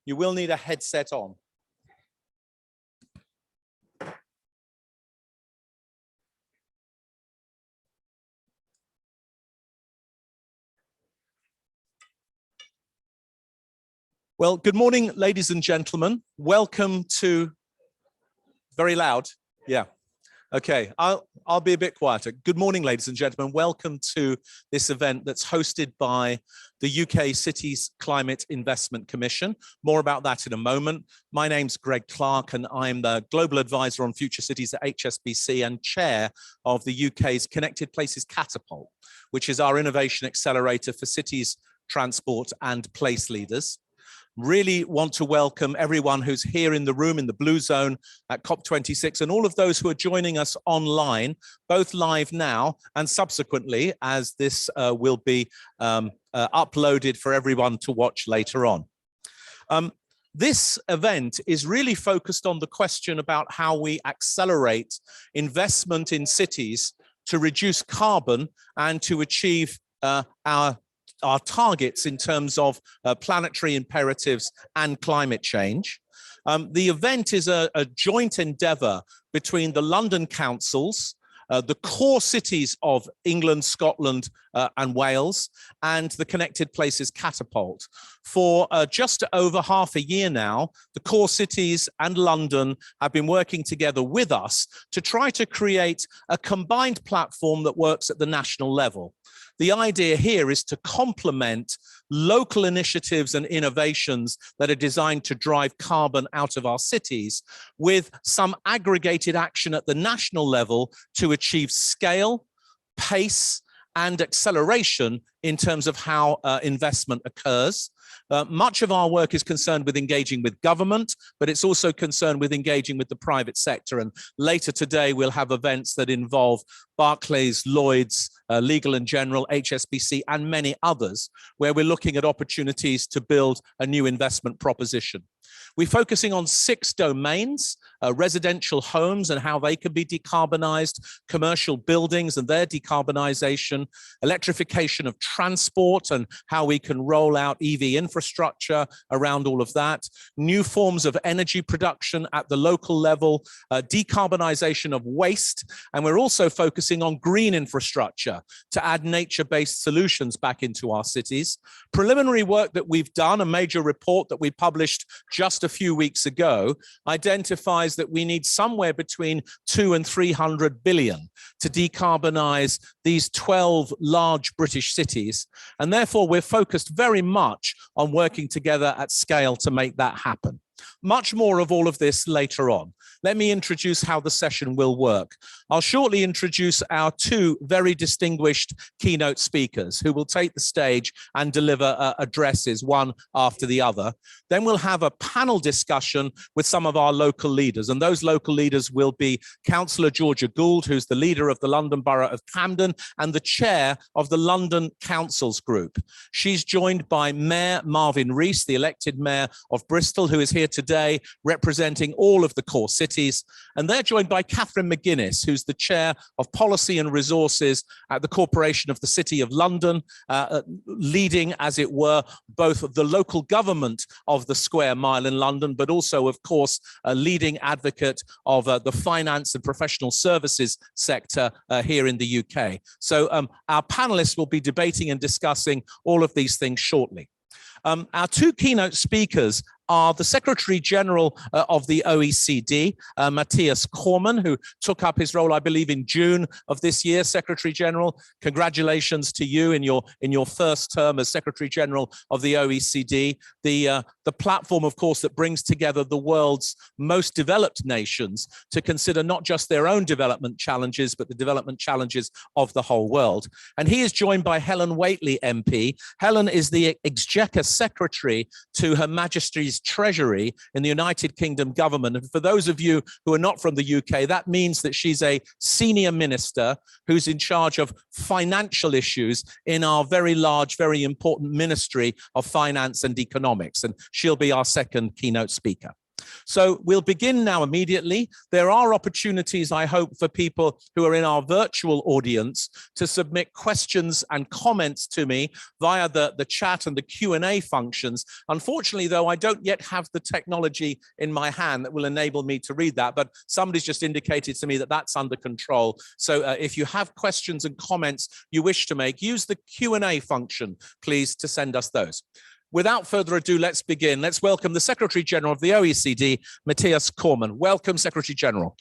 you will need a headset on. Well, good morning, ladies and gentlemen. Welcome to, very loud, yeah. Okay, I'll be a bit quieter. Good morning, ladies and gentlemen. Welcome to this event that's hosted by the UK Cities Climate Investment Commission. More about that in a moment. My name's Greg Clark, and I'm the Global Advisor on Future Cities at HSBC and Chair of the UK's Connected Places Catapult, which is our innovation accelerator for cities, transport, and place leaders. Really want to welcome everyone who's here in the room in the Blue Zone at COP26 and all of those who are joining us online, both live now and subsequently as this will be uploaded for everyone to watch later on. This event is really focused on the question about how we accelerate investment in cities to reduce carbon and to achieve our targets in terms of planetary imperatives and climate change. The event is a joint endeavour between the London councils, the core cities of England, Scotland and Wales, and the Connected Places Catapult. For just over half a year now, the core cities and London have been working together with us to try to create a combined platform that works at the national level. The idea here is to complement local initiatives and innovations that are designed to drive carbon out of our cities with some aggregated action at the national level to achieve scale, pace, and acceleration in terms of how investment occurs. Much of our work is concerned with engaging with government, but it's also concerned with engaging with the private sector. And later today, we'll have events that involve Barclays, Lloyds, Legal and General, HSBC, and many others, where we're looking at opportunities to build a new investment proposition. We're focusing on 6 domains: residential homes and how they can be decarbonised, commercial buildings and their decarbonisation, electrification of transport and how we can roll out EV infrastructure around all of that, new forms of energy production at the local level, decarbonisation of waste, and we're also focusing on green infrastructure to add nature-based solutions back into our cities. Preliminary work that we've done, a major report that we published just a few weeks ago, identifies that we need somewhere between 200 and 300 billion to decarbonize these 12 large British cities. And therefore, we're focused very much on working together at scale to make that happen. Much more of all of this later on. Let me introduce how the session will work. I'll shortly introduce our 2 very distinguished keynote speakers who will take the stage and deliver addresses one after the other. Then we'll have a panel discussion with some of our local leaders, and those local leaders will be Councillor Georgia Gould, who's the leader of the London Borough of Camden and the chair of the London Councils Group. She's joined by Mayor Marvin Rees, the elected mayor of Bristol, who is here today representing all of the core cities. And they're joined by Catherine McGuinness, who's the chair of policy and resources at the Corporation of the City of London, leading, as it were, both the local government of the Square Mile in London, but also, of course, a leading advocate of the finance and professional services sector here in the UK. So our panelists will be debating and discussing all of these things shortly. Our 2 keynote speakers are the Secretary General of the OECD, Matthias Cormann, who took up his role, I believe, in June of this year. Secretary General, congratulations to you in your first term as Secretary General of the OECD. The platform, of course, that brings together the world's most developed nations to consider not just their own development challenges, but the development challenges of the whole world. And he is joined by Helen Whately MP. Helen is the Exchequer Secretary to Her Majesty's Treasury in the United Kingdom government. And for those of you who are not from the UK, that means that she's a senior minister who's in charge of financial issues in our very large, very important Ministry of Finance and Economics. And she'll be our second keynote speaker. So we'll begin now immediately. There are opportunities, I hope, for people who are in our virtual audience to submit questions and comments to me via the chat and the Q&A functions. Unfortunately, though, I don't yet have the technology in my hand that will enable me to read that, but somebody's just indicated to me that that's under control. So if you have questions and comments you wish to make, use the Q&A function, please, to send us those. Without further ado, let's begin. Let's welcome the Secretary General of the OECD, Matthias Cormann. Welcome, Secretary General.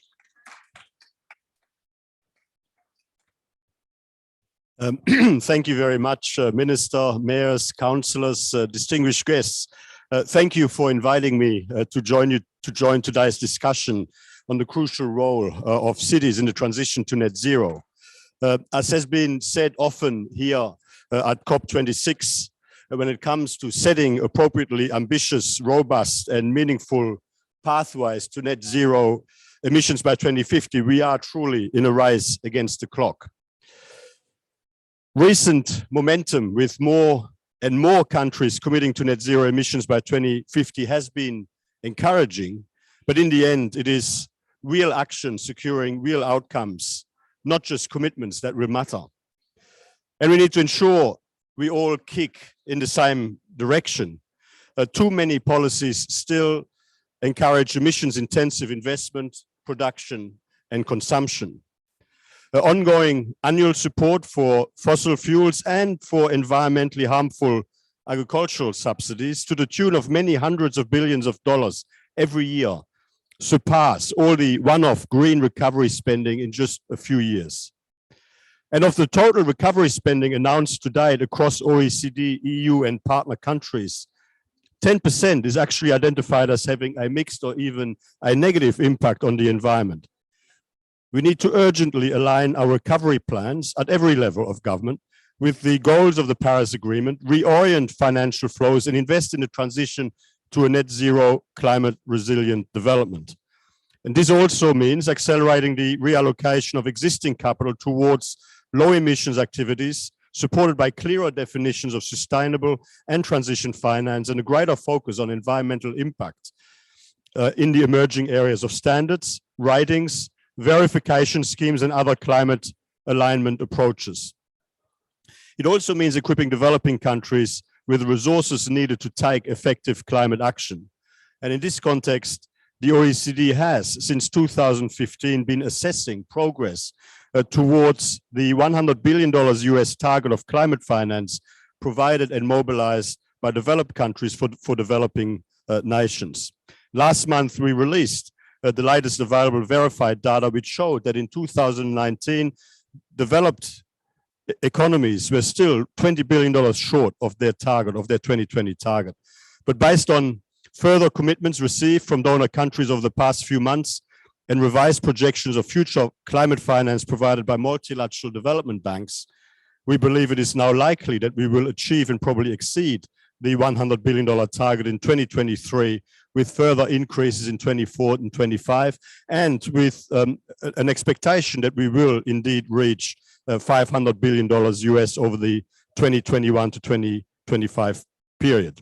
Thank you very much, Minister, mayors, councillors, distinguished guests. Thank you for inviting me to join today's discussion on the crucial role of cities in the transition to net zero. As has been said often here at COP26, when it comes to setting appropriately ambitious, robust and meaningful pathways to net zero emissions by 2050, we are truly in a race against the clock. Recent momentum with more and more countries committing to net zero emissions by 2050 has been encouraging, but in the end, it is real action securing real outcomes, not just commitments, that will matter. And we need to ensure we all kick in the same direction. Too many policies still encourage emissions-intensive investment, production, and consumption. Ongoing annual support for fossil fuels and for environmentally harmful agricultural subsidies to the tune of many hundreds of billions of dollars every year surpass all the one-off green recovery spending in just a few years. And of the total recovery spending announced to date across OECD, EU and partner countries, 10% is actually identified as having a mixed or even a negative impact on the environment. We need to urgently align our recovery plans at every level of government with the goals of the Paris Agreement, reorient financial flows and invest in the transition to a net zero climate resilient development. And this also means accelerating the reallocation of existing capital towards low emissions activities, supported by clearer definitions of sustainable and transition finance and a greater focus on environmental impact in the emerging areas of standards, ratings, verification schemes and other climate alignment approaches. It also means equipping developing countries with the resources needed to take effective climate action. And in this context, the OECD has, since 2015, been assessing progress towards the $100 billion US target of climate finance provided and mobilized by developed countries for developing nations. Last month, we released the latest available verified data, which showed that in 2019, developed economies were still $20 billion short of their target, of their 2020 target. But based on further commitments received from donor countries over the past few months and revised projections of future climate finance provided by multilateral development banks, we believe it is now likely that we will achieve and probably exceed the $100 billion target in 2023, with further increases in 24 and 25, and with an expectation that we will indeed reach $500 billion US over the 2021 to 2025 period.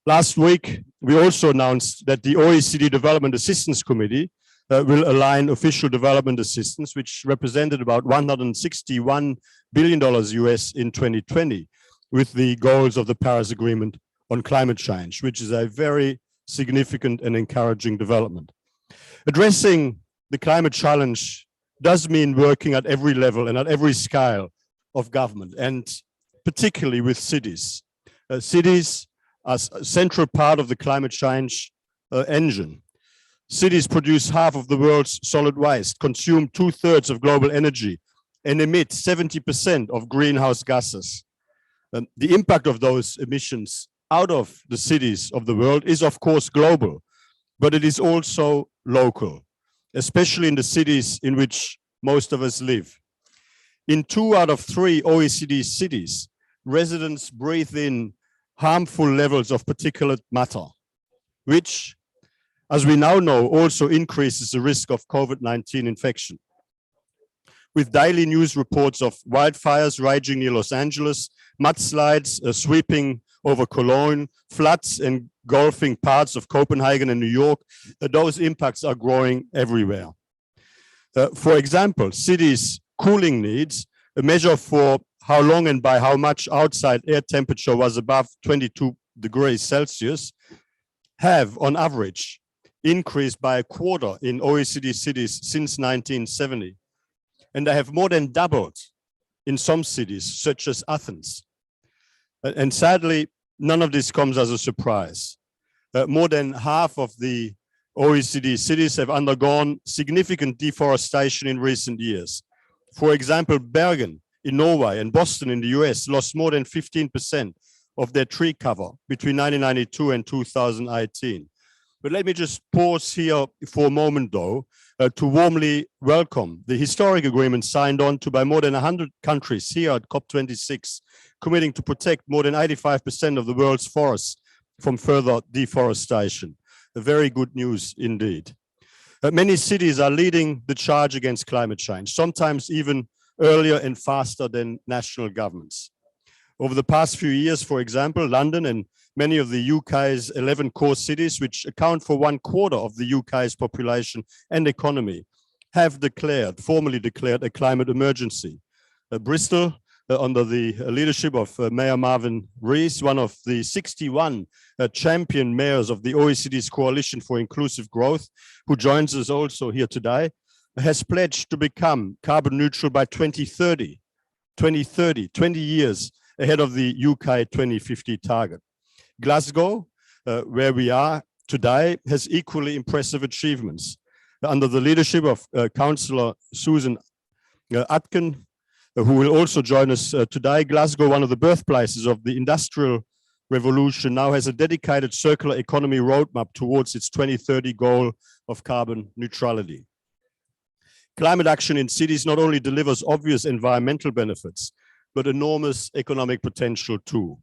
Last week, we also announced that the OECD Development Assistance Committee will align official development assistance, which represented about $161 billion US in 2020, with the goals of the Paris Agreement on climate change, which is a very significant and encouraging development. Addressing the climate challenge does mean working at every level and at every scale of government, and particularly with cities. Cities are a central part of the climate change engine. Cities produce half of the world's solid waste, consume 2/3 of global energy, and emit 70% of greenhouse gases. The impact of those emissions out of the cities of the world is, of course, global, but it is also local, especially in the cities in which most of us live. In 2 out of 3 OECD cities, residents breathe in harmful levels of particulate matter, which, as we now know, also increases the risk of COVID-19 infection. With daily news reports of wildfires raging near Los Angeles, mudslides sweeping over Cologne, floods engulfing parts of Copenhagen and New York, those impacts are growing everywhere. For example, cities' cooling needs, a measure for how long and by how much outside air temperature was above 22 degrees Celsius, have on average increased by a quarter in OECD cities since 1970. And they have more than doubled in some cities, such as Athens. And sadly, none of this comes as a surprise. More than half of the OECD cities have undergone significant deforestation in recent years. For example, Bergen in Norway and Boston in the US lost more than 15% of their tree cover between 1992 and 2018. But let me just pause here for a moment, though, to warmly welcome the historic agreement signed on to by more than 100 countries here at COP26, committing to protect more than 85% of the world's forests from further deforestation. Very good news indeed. Many cities are leading the charge against climate change, sometimes even earlier and faster than national governments. Over the past few years, for example, London and many of the UK's 11 core cities, which account for 1/4 of the UK's population and economy, have formally declared a climate emergency. Bristol, under the leadership of Mayor Marvin Rees, one of the 61 champion mayors of the OECD's Coalition for Inclusive Growth, who joins us also here today, has pledged to become carbon neutral by 2030, 20 years ahead of the UK 2050 target. Glasgow, where we are today, has equally impressive achievements. Under the leadership of Councillor Susan Atkin, who will also join us today, Glasgow, one of the birthplaces of the Industrial Revolution, now has a dedicated circular economy roadmap towards its 2030 goal of carbon neutrality. Climate action in cities not only delivers obvious environmental benefits, but enormous economic potential too.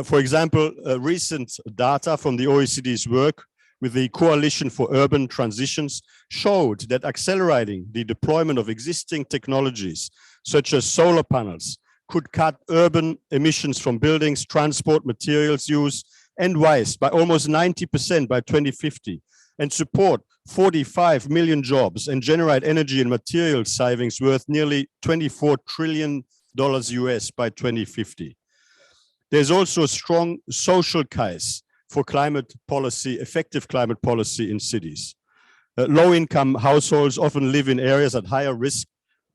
For example, recent data from the OECD's work with the Coalition for Urban Transitions showed that accelerating the deployment of existing technologies, such as solar panels, could cut urban emissions from buildings, transport, materials use, and waste by almost 90% by 2050, and support 45 million jobs and generate energy and material savings worth nearly $24 trillion US by 2050. There's also a strong social case for climate policy, effective climate policy in cities. Low-income households often live in areas at higher risk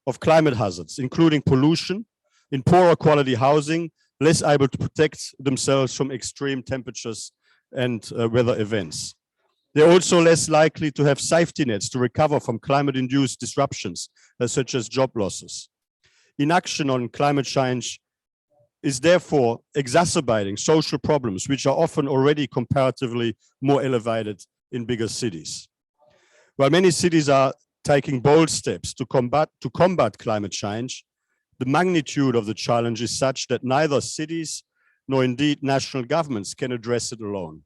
of climate hazards, including pollution, in poorer quality housing, less able to protect themselves from extreme temperatures and weather events. They're also less likely to have safety nets to recover from climate-induced disruptions, such as job losses. Inaction on climate change is therefore exacerbating social problems, which are often already comparatively more elevated in bigger cities. While many cities are taking bold steps to combat climate change, the magnitude of the challenge is such that neither cities nor indeed national governments can address it alone.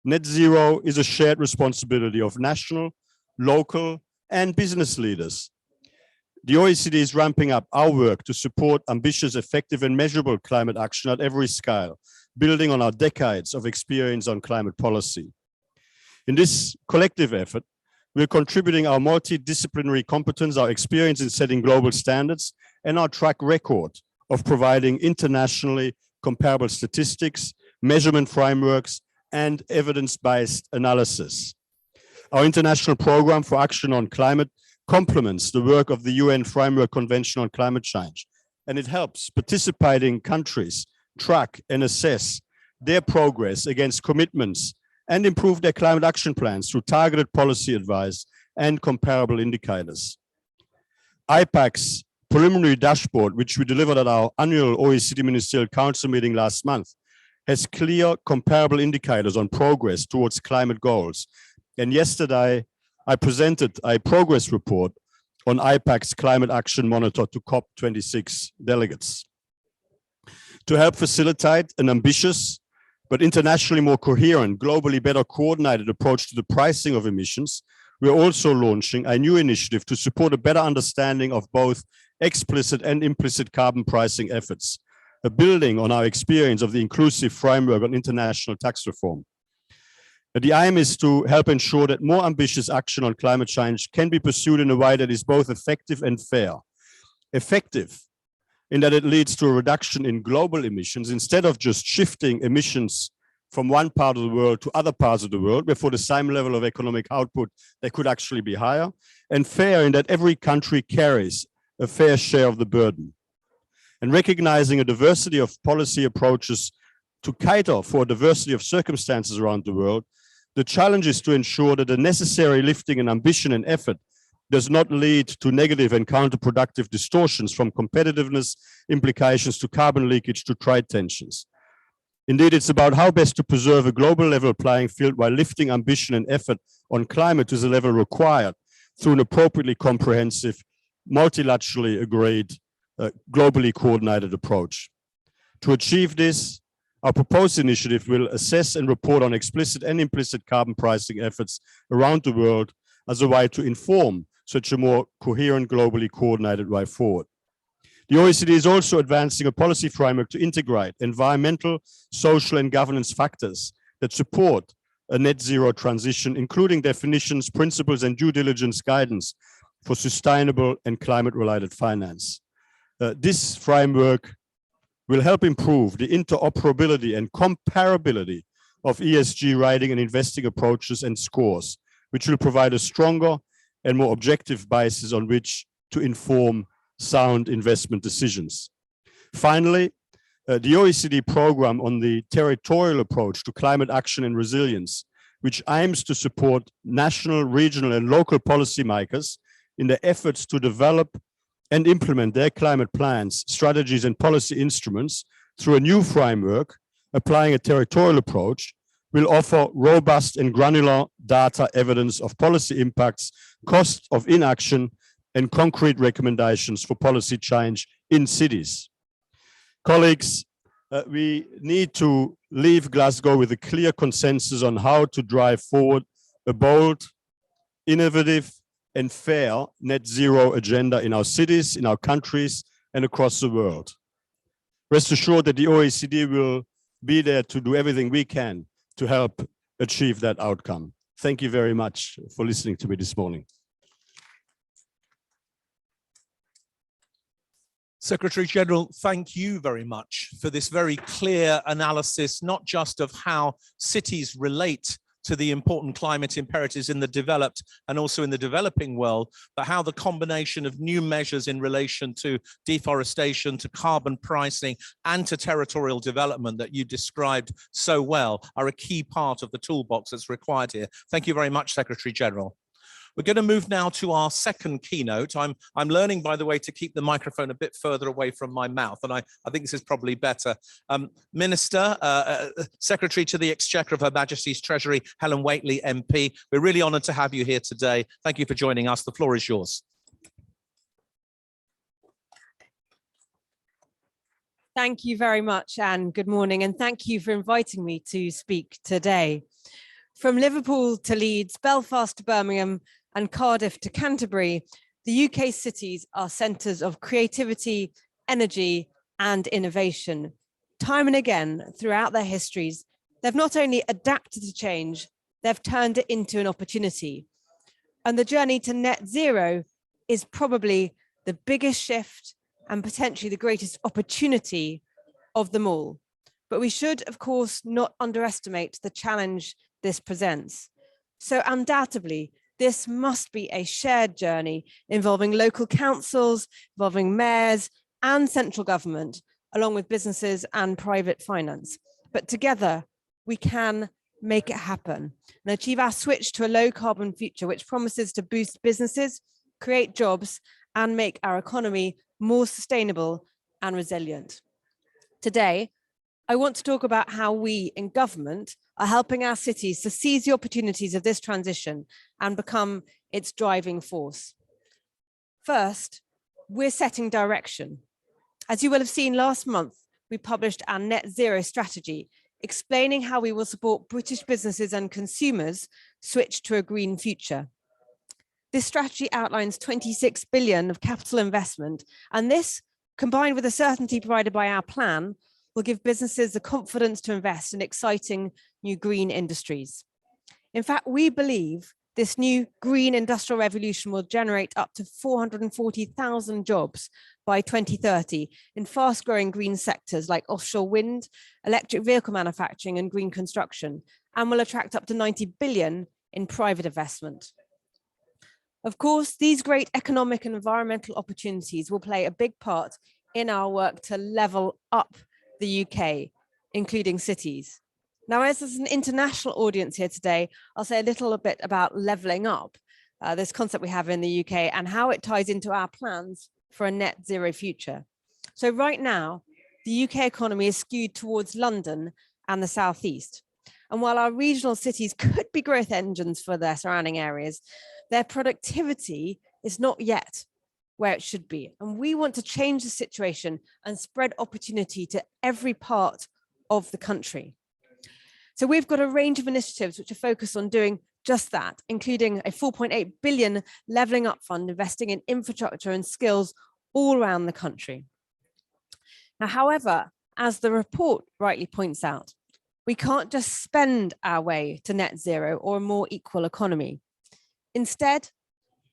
Net zero is a shared responsibility of national, local, and business leaders. The OECD is ramping up our work to support ambitious, effective, and measurable climate action at every scale, building on our decades of experience on climate policy. In this collective effort, we're contributing our multidisciplinary competence, our experience in setting global standards, and our track record of providing internationally comparable statistics, measurement frameworks, and evidence-based analysis. Our international program for action on climate complements the work of the UN Framework Convention on Climate Change, and it helps participating countries track and assess their progress against commitments and improve their climate action plans through targeted policy advice and comparable indicators. IPAC's preliminary dashboard, which we delivered at our annual OECD Ministerial Council meeting last month, has clear comparable indicators on progress towards climate goals. And yesterday, I presented a progress report on IPAC's Climate Action Monitor to COP26 delegates. To help facilitate an ambitious but internationally more coherent, globally better coordinated approach to the pricing of emissions, we're also launching a new initiative to support a better understanding of both explicit and implicit carbon pricing efforts. building on our experience of the inclusive framework on international tax reform. The aim is to help ensure that more ambitious action on climate change can be pursued in a way that is both effective and fair. Effective in that it leads to a reduction in global emissions instead of just shifting emissions from one part of the world to other parts of the world, where for the same level of economic output, they could actually be higher. And fair in that every country carries a fair share of the burden. And recognizing a diversity of policy approaches to cater for a diversity of circumstances around the world, the challenge is to ensure that the necessary lifting and ambition and effort does not lead to negative and counterproductive distortions, from competitiveness implications to carbon leakage to trade tensions. Indeed, it's about how best to preserve a global level playing field while lifting ambition and effort on climate to the level required through an appropriately comprehensive, multilaterally agreed, globally coordinated approach. To achieve this, our proposed initiative will assess and report on explicit and implicit carbon pricing efforts around the world as a way to inform such a more coherent, globally coordinated way forward. The OECD is also advancing a policy framework to integrate environmental, social, and governance factors that support a net zero transition, including definitions, principles, and due diligence guidance for sustainable and climate-related finance. This framework will help improve the interoperability and comparability of ESG rating and investing approaches and scores, which will provide a stronger and more objective basis on which to inform sound investment decisions. Finally, the OECD program on the territorial approach to climate action and resilience, which aims to support national, regional, and local policymakers in their efforts to develop and implement their climate plans, strategies, and policy instruments through a new framework applying a territorial approach, will offer robust and granular data evidence of policy impacts, cost of inaction, and concrete recommendations for policy change in cities. Colleagues, we need to leave Glasgow with a clear consensus on how to drive forward a bold, innovative, and fair net zero agenda in our cities, in our countries, and across the world. Rest assured that the OECD will be there to do everything we can to help achieve that outcome. Thank you very much for listening to me this morning. Secretary General, thank you very much for this very clear analysis, not just of how cities relate to the important climate imperatives in the developed and also in the developing world, but how the combination of new measures in relation to deforestation, to carbon pricing, and to territorial development that you described so well are a key part of the toolbox that's required here. Thank you very much, Secretary General. We're going to move now to our second keynote. I'm learning, by the way, to keep the microphone a bit further away from my mouth, and I think this is probably better. Minister, Secretary to the Exchequer of Her Majesty's Treasury, Helen Whately MP, we're really honoured to have you here today. Thank you for joining us. The floor is yours. Thank you very much, and good morning, and thank you for inviting me to speak today. From Liverpool to Leeds, Belfast to Birmingham, and Cardiff to Canterbury, the UK cities are centres of creativity, energy, and innovation. Time and again, throughout their histories, they've not only adapted to change, they've turned it into an opportunity. And the journey to net zero is probably the biggest shift and potentially the greatest opportunity of them all. But we should, of course, not underestimate the challenge this presents. So undoubtedly, this must be a shared journey involving local councils, involving mayors and central government, along with businesses and private finance. But together, we can make it happen and achieve our switch to a low carbon future, which promises to boost businesses, create jobs, and make our economy more sustainable and resilient. Today, I want to talk about how we in government are helping our cities to seize the opportunities of this transition and become its driving force. First, we're setting direction. As you will have seen last month, we published our net zero strategy, explaining how we will support British businesses and consumers switch to a green future. This strategy outlines 26 billion of capital investment, and this combined with the certainty provided by our plan, will give businesses the confidence to invest in exciting new green industries. In fact, we believe this new green industrial revolution will generate up to 440,000 jobs by 2030 in fast-growing green sectors like offshore wind, electric vehicle manufacturing, and green construction, and will attract up to 90 billion in private investment. Of course, these great economic and environmental opportunities will play a big part in our work to level up the UK, including cities. Now, as there's an international audience here today, I'll say a little bit about levelling up, this concept we have in the UK and how it ties into our plans for a net zero future. So right now, the UK economy is skewed towards London and the southeast. And while our regional cities could be growth engines for their surrounding areas, their productivity is not yet where it should be. And we want to change the situation and spread opportunity to every part of the country. So we've got a range of initiatives which are focused on doing just that, including a 4.8 billion levelling up fund investing in infrastructure and skills all around the country. Now, however, as the report rightly points out, we can't just spend our way to net zero or a more equal economy. Instead,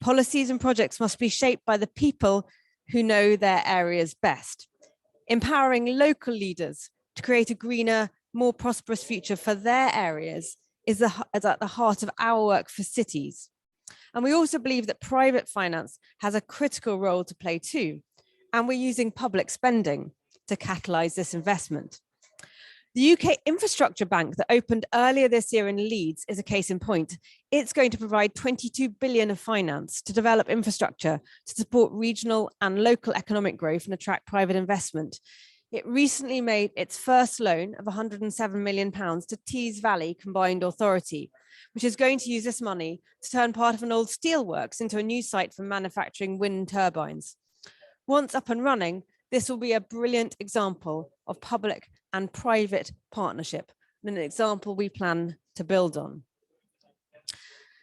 policies and projects must be shaped by the people who know their areas best, empowering local leaders to create a greener, more prosperous future for their areas is at the heart of our work for cities. And we also believe that private finance has a critical role to play too, and we're using public spending to catalyse this investment. The UK Infrastructure Bank that opened earlier this year in Leeds is a case in point. It's going to provide 22 billion of finance to develop infrastructure to support regional and local economic growth and attract private investment. It recently made its first loan of £107 million to Tees Valley Combined Authority, which is going to use this money to turn part of an old steelworks into a new site for manufacturing wind turbines. Once up and running, this will be a brilliant example of public and private partnership, and an example we plan to build on.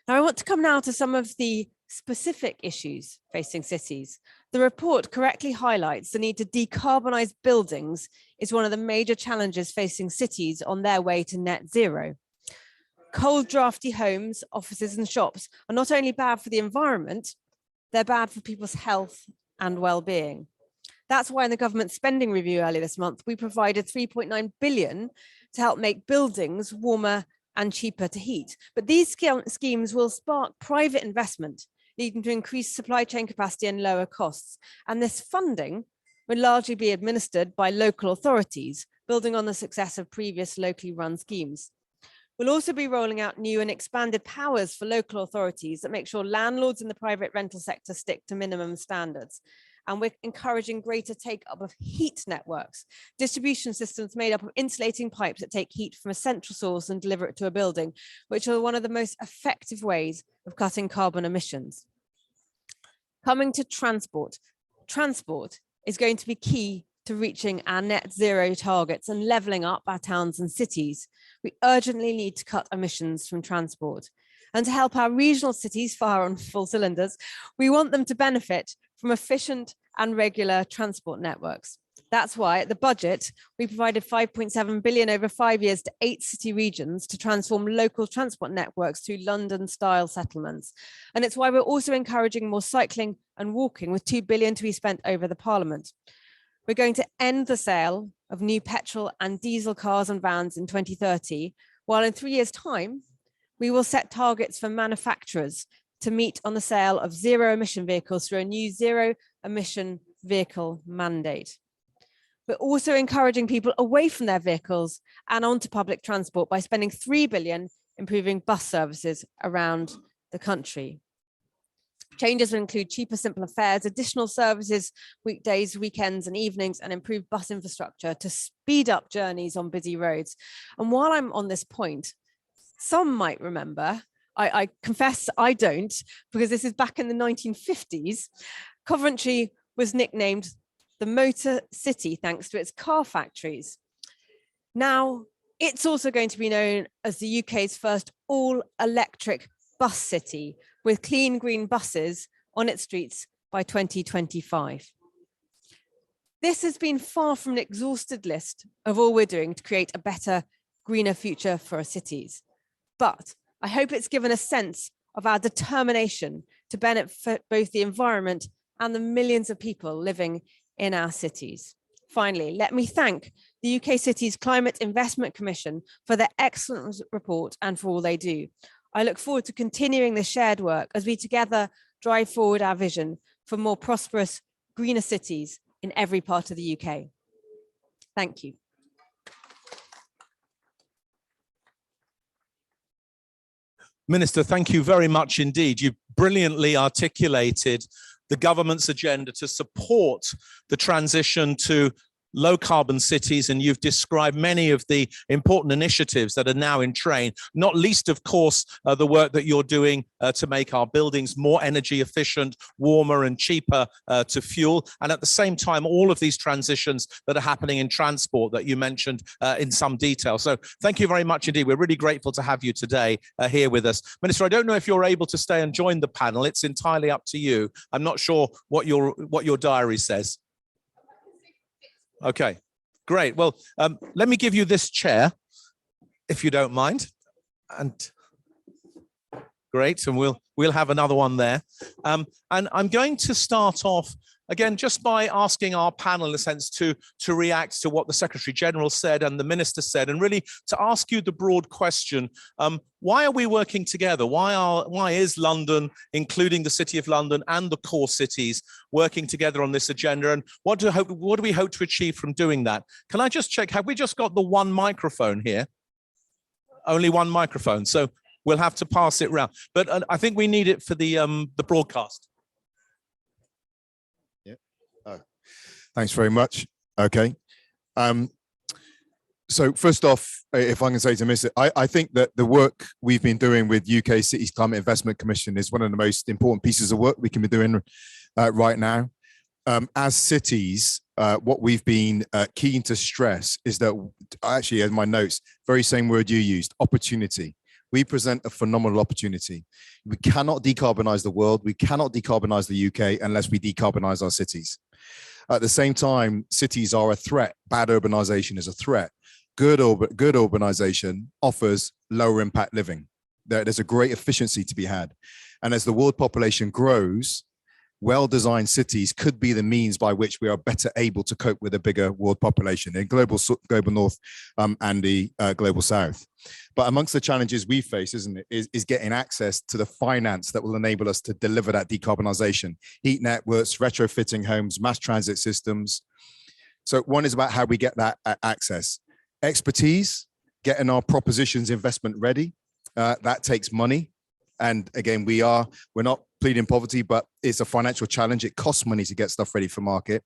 Now, I want to come now to some of the specific issues facing cities. The report correctly highlights the need to decarbonise buildings is one of the major challenges facing cities on their way to net zero. Cold, drafty homes, offices and shops are not only bad for the environment, they're bad for people's health and well-being. That's why in the government spending review earlier this month, we provided 3.9 billion to help make buildings warmer and cheaper to heat. But these schemes will spark private investment, leading to increased supply chain capacity and lower costs. And this funding will largely be administered by local authorities, building on the success of previous locally run schemes. We'll also be rolling out new and expanded powers for local authorities that make sure landlords in the private rental sector stick to minimum standards. And we're encouraging greater take-up of heat networks, distribution systems made up of insulating pipes that take heat from a central source and deliver it to a building, which are one of the most effective ways of cutting carbon emissions. Coming to transport. Transport is going to be key to reaching our net zero targets and levelling up our towns and cities. We urgently need to cut emissions from transport. And to help our regional cities fire on full cylinders, we want them to benefit from efficient and regular transport networks. That's why at the budget, we provided 5.7 billion over 5 years to 8 city regions to transform local transport networks through London-style settlements. And it's why we're also encouraging more cycling and walking with 2 billion to be spent over the Parliament. We're going to end the sale of new petrol and diesel cars and vans in 2030, while in 3 years' time, we will set targets for manufacturers to meet on the sale of zero emission vehicles through a new zero emission vehicle mandate. We're also encouraging people away from their vehicles and onto public transport by spending 3 billion improving bus services around the country. Changes will include cheaper, simpler fares, additional services, weekdays, weekends and evenings, and improved bus infrastructure to speed up journeys on busy roads. And while I'm on this point, some might remember, I confess I don't, because this is back in the 1950s, Coventry was nicknamed the Motor City thanks to its car factories. Now, it's also going to be known as the UK's first all-electric bus city with clean green buses on its streets by 2025. This has been far from an exhausted list of all we're doing to create a better, greener future for our cities. But I hope it's given a sense of our determination to benefit both the environment and the millions of people living in our cities. Finally, let me thank the UK Cities Climate Investment Commission for their excellent report and for all they do. I look forward to continuing this shared work as we together drive forward our vision for more prosperous, greener cities in every part of the UK. Thank you. Minister, thank you very much indeed. You brilliantly articulated the government's agenda to support the transition to low carbon cities, and you've described many of the important initiatives that are now in train, not least, of course, the work that you're doing to make our buildings more energy efficient, warmer and cheaper to fuel. And at the same time, all of these transitions that are happening in transport that you mentioned in some detail. So thank you very much indeed. We're really grateful to have you today here with us. Minister, I don't know if you're able to stay and join the panel. It's entirely up to you. I'm not sure what your diary says. Okay, great. Well, let me give you this chair, if you don't mind. And great, and we'll have another one there. And I'm going to start off again just by asking our panel, in a sense, to react to what the Secretary General said and the Minister said, and really to ask you the broad question: why are we working together? Why is London, including the City of London and the core cities, working together on this agenda? And what do we hope to achieve from doing that? Can I just check? Have we just got the one microphone here? Only one microphone, so we'll have to pass it round. But I think we need it for the broadcast. Thanks very much. Okay. So first off, if I can say to Mr. I think that the work we've been doing with UK Cities Climate Investment Commission is one of the most important pieces of work we can be doing right now. As cities, what we've been keen to stress is that, actually, in my notes, very same word you used, opportunity. We present a phenomenal opportunity. We cannot decarbonize the world. We cannot decarbonize the UK unless we decarbonize our cities. At the same time, cities are a threat. Bad urbanization is a threat. Good urbanization offers lower impact living. There's a great efficiency to be had. And as the world population grows, well-designed cities could be the means by which we are better able to cope with a bigger world population in global north and the global south. But amongst the challenges we face, isn't it, is getting access to the finance that will enable us to deliver that decarbonisation. Heat networks, retrofitting homes, mass transit systems. So one is about how we get that access. Expertise, getting our propositions investment ready. That takes money. And again, we're not pleading poverty, but it's a financial challenge. It costs money to get stuff ready for market.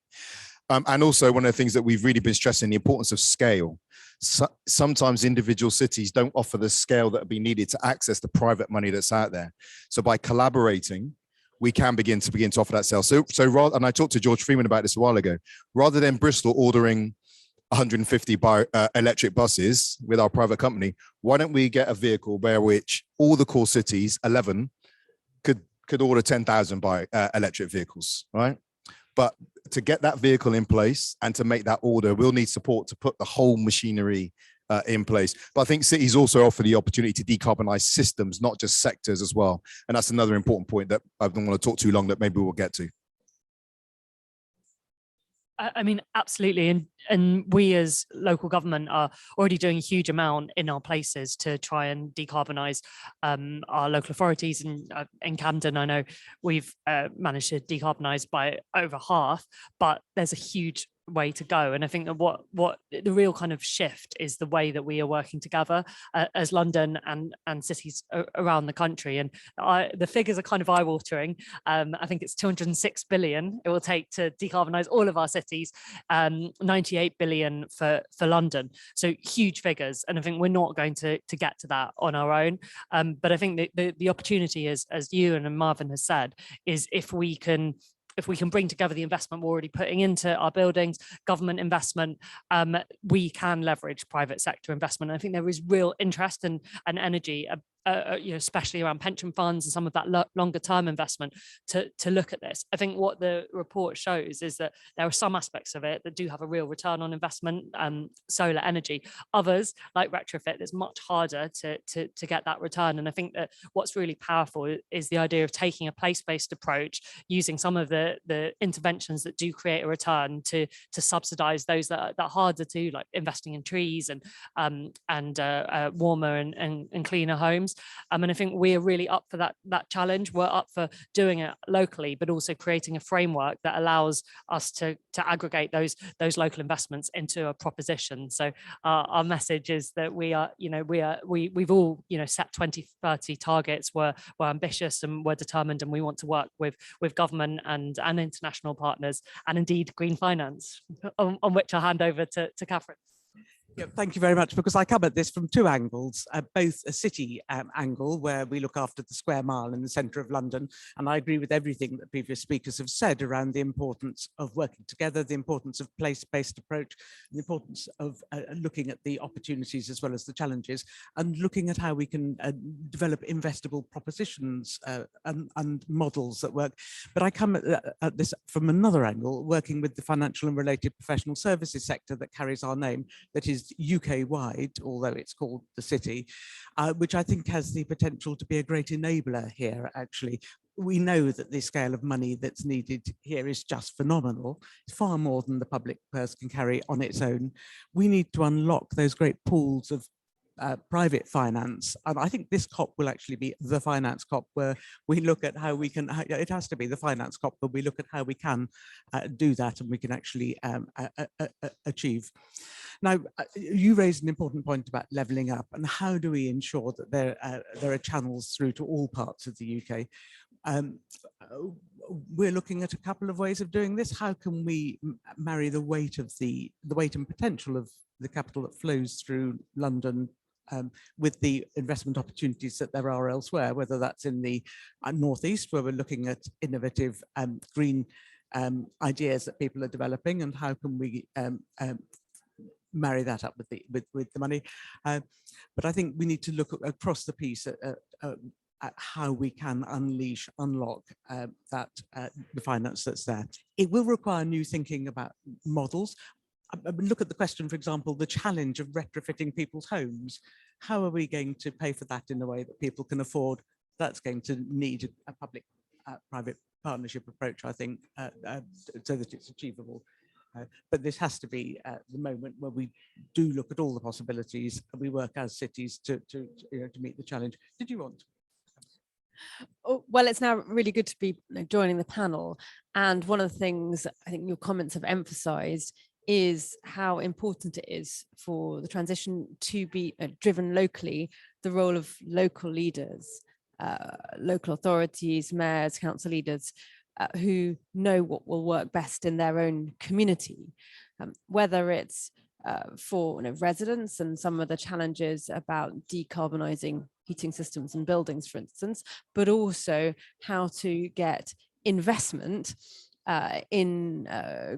And also one of the things that we've really been stressing, the importance of scale. Sometimes individual cities don't offer the scale that would be needed to access the private money that's out there. So by collaborating, we can begin to offer that scale. So rather, and I talked to George Freeman about this a while ago, rather than Bristol ordering 150 electric buses with our private company, why don't we get a vehicle by which all the core cities, 11, could order 10,000 electric vehicles, right? But to get that vehicle in place and to make that order, we'll need support to put the whole machinery in place. But I think cities also offer the opportunity to decarbonize systems, not just sectors as well. And that's another important point that I don't want to talk too long, that maybe we'll get to. I mean, absolutely. And we as local government are already doing a huge amount in our places to try and decarbonise our local authorities. And in Camden, I know we've managed to decarbonise by over half, but there's a huge way to go. And I think that what the real kind of shift is the way that we are working together as London and cities around the country. And the figures are kind of eye-watering. I think it's 206 billion it will take to decarbonise all of our cities, 98 billion for London. So huge figures. And I think we're not going to get to that on our own. But I think the opportunity is, as you and Marvin has said, is if we can bring together the investment we're already putting into our buildings, government investment, we can leverage private sector investment. I think there is real interest and energy especially around pension funds and some of that longer term investment to look at this. I think what the report shows is that there are some aspects of it that do have a real return on investment, solar energy. Others, like retrofit, it's much harder to get that return. And I think that what's really powerful is the idea of taking a place-based approach, using some of the interventions that do create a return to subsidize those that are harder to, like investing in trees and warmer and cleaner homes. And I think we're really up for that challenge. We're up for doing it locally, but also creating a framework that allows us to aggregate those local investments into a proposition. So our message is that we've all set 2030 targets. We're ambitious and we're determined, and we want to work with government and international partners, and indeed green finance, on which I'll hand over to Catherine. Yeah, thank you very much, because I come at this from two angles, both a city angle where we look after the square mile in the centre of London, and I agree with everything that previous speakers have said around the importance of working together, the importance of place-based approach, the importance of looking at the opportunities as well as the challenges, and looking at how we can develop investable propositions and models that work. But I come at this from another angle, working with the financial and related professional services sector that carries our name, that is UK-wide, although it's called the city, which I think has the potential to be a great enabler here, actually. We know that the scale of money that's needed here is just phenomenal. It's far more than the public purse can carry on its own. We need to unlock those great pools of private finance, and I think this COP will actually be the finance COP, where we look at how we can, it has to be the finance COP, but we look at how we can do that, and we can actually achieve. Now, you raised an important point about levelling up, and how do we ensure that there are channels through to all parts of the UK? We're looking at a couple of ways of doing this. How can we marry the weight and potential of the capital that flows through London with the investment opportunities that there are elsewhere, whether that's in the northeast, where we're looking at innovative green ideas that people are developing, and how can we marry that up with the money? But I think we need to look across the piece at how we can unlock the finance that's there. It will require new thinking about models. Look at the question, for example, the challenge of retrofitting people's homes. How are we going to pay for that in a way that people can afford? That's going to need a public-private partnership approach, I think, so that it's achievable. But this has to be the moment where we do look at all the possibilities and we work as cities to meet the challenge. Did you want? Oh, well, it's now really good to be joining the panel. And one of the things I think your comments have emphasised is how important it is for the transition to be driven locally, the role of local leaders, local authorities, mayors, council leaders, who know what will work best in their own community, whether it's for residents and some of the challenges about decarbonising heating systems and buildings, for instance, but also how to get investment in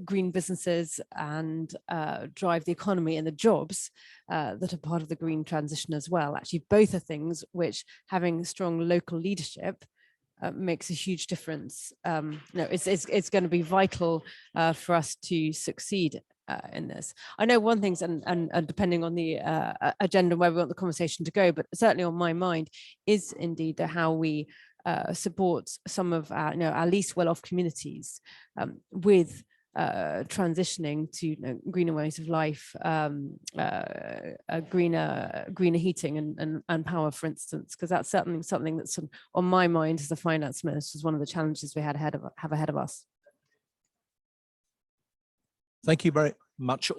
green businesses and drive the economy and the jobs that are part of the green transition as well. Actually, both are things which, having strong local leadership, makes a huge difference. It's going to be vital for us to succeed in this. I know one thing, and depending on the agenda where we want the conversation to go, but certainly on my mind is indeed how we support some of our least well-off communities with transitioning to greener ways of life, greener heating and power, for instance, because that's certainly something that's on my mind as the finance minister, is one of the challenges we have ahead of us. Thank you very much,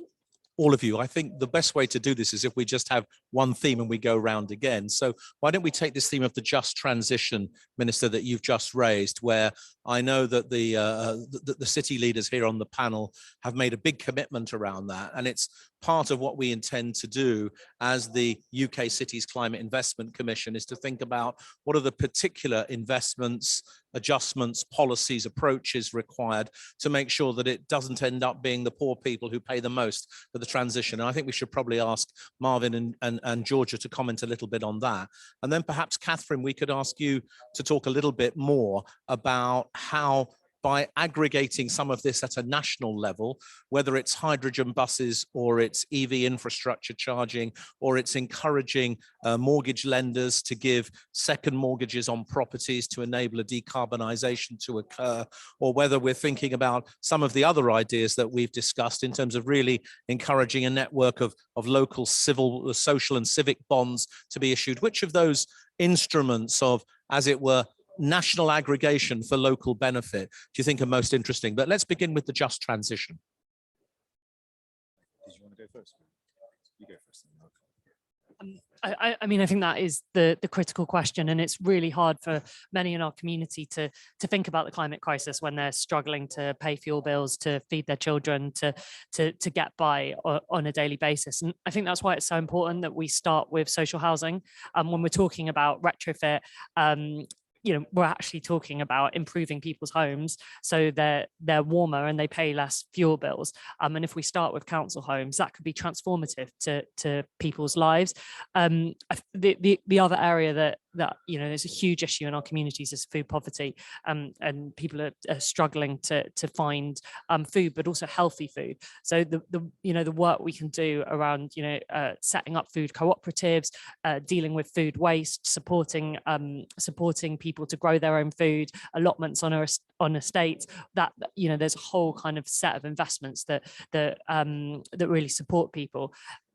all of you. I think the best way to do this is if we just have one theme and we go around again. So why don't we take this theme of the just transition, Minister, that you've just raised, where I know that the city leaders here on the panel have made a big commitment around that. And it's part of what we intend to do as the UK Cities Climate Investment Commission is to think about what are the particular investments, adjustments, policies, approaches required to make sure that it doesn't end up being the poor people who pay the most for the transition. And I think we should probably ask Marvin and Georgia to comment a little bit on that. And then perhaps, Catherine, we could ask you to talk a little bit more about how, by aggregating some of this at a national level, whether it's hydrogen buses or it's EV infrastructure charging, or it's encouraging mortgage lenders to give second mortgages on properties to enable a decarbonisation to occur, or whether we're thinking about some of the other ideas that we've discussed in terms of really encouraging a network of local civil, social and civic bonds to be issued. Which of those instruments of, as it were, national aggregation for local benefit do you think are most interesting? But let's begin with the just transition. Did you want to go first? You go first. I mean, I think that is the critical question, and it's really hard for many in our community to think about the climate crisis when they're struggling to pay fuel bills, to feed their children, to get by on a daily basis. And I think that's why it's so important that we start with social housing. When we're talking about retrofit, we're actually talking about improving people's homes so they're warmer and they pay less fuel bills. And if we start with council homes, that could be transformative to people's lives. The other area that is a huge issue in our communities is food poverty, and people are struggling to find food, but also healthy food. So the work we can do around setting up food cooperatives, dealing with food waste, supporting people to grow their own food, allotments on estates, that there's a whole kind of set of investments that really support people.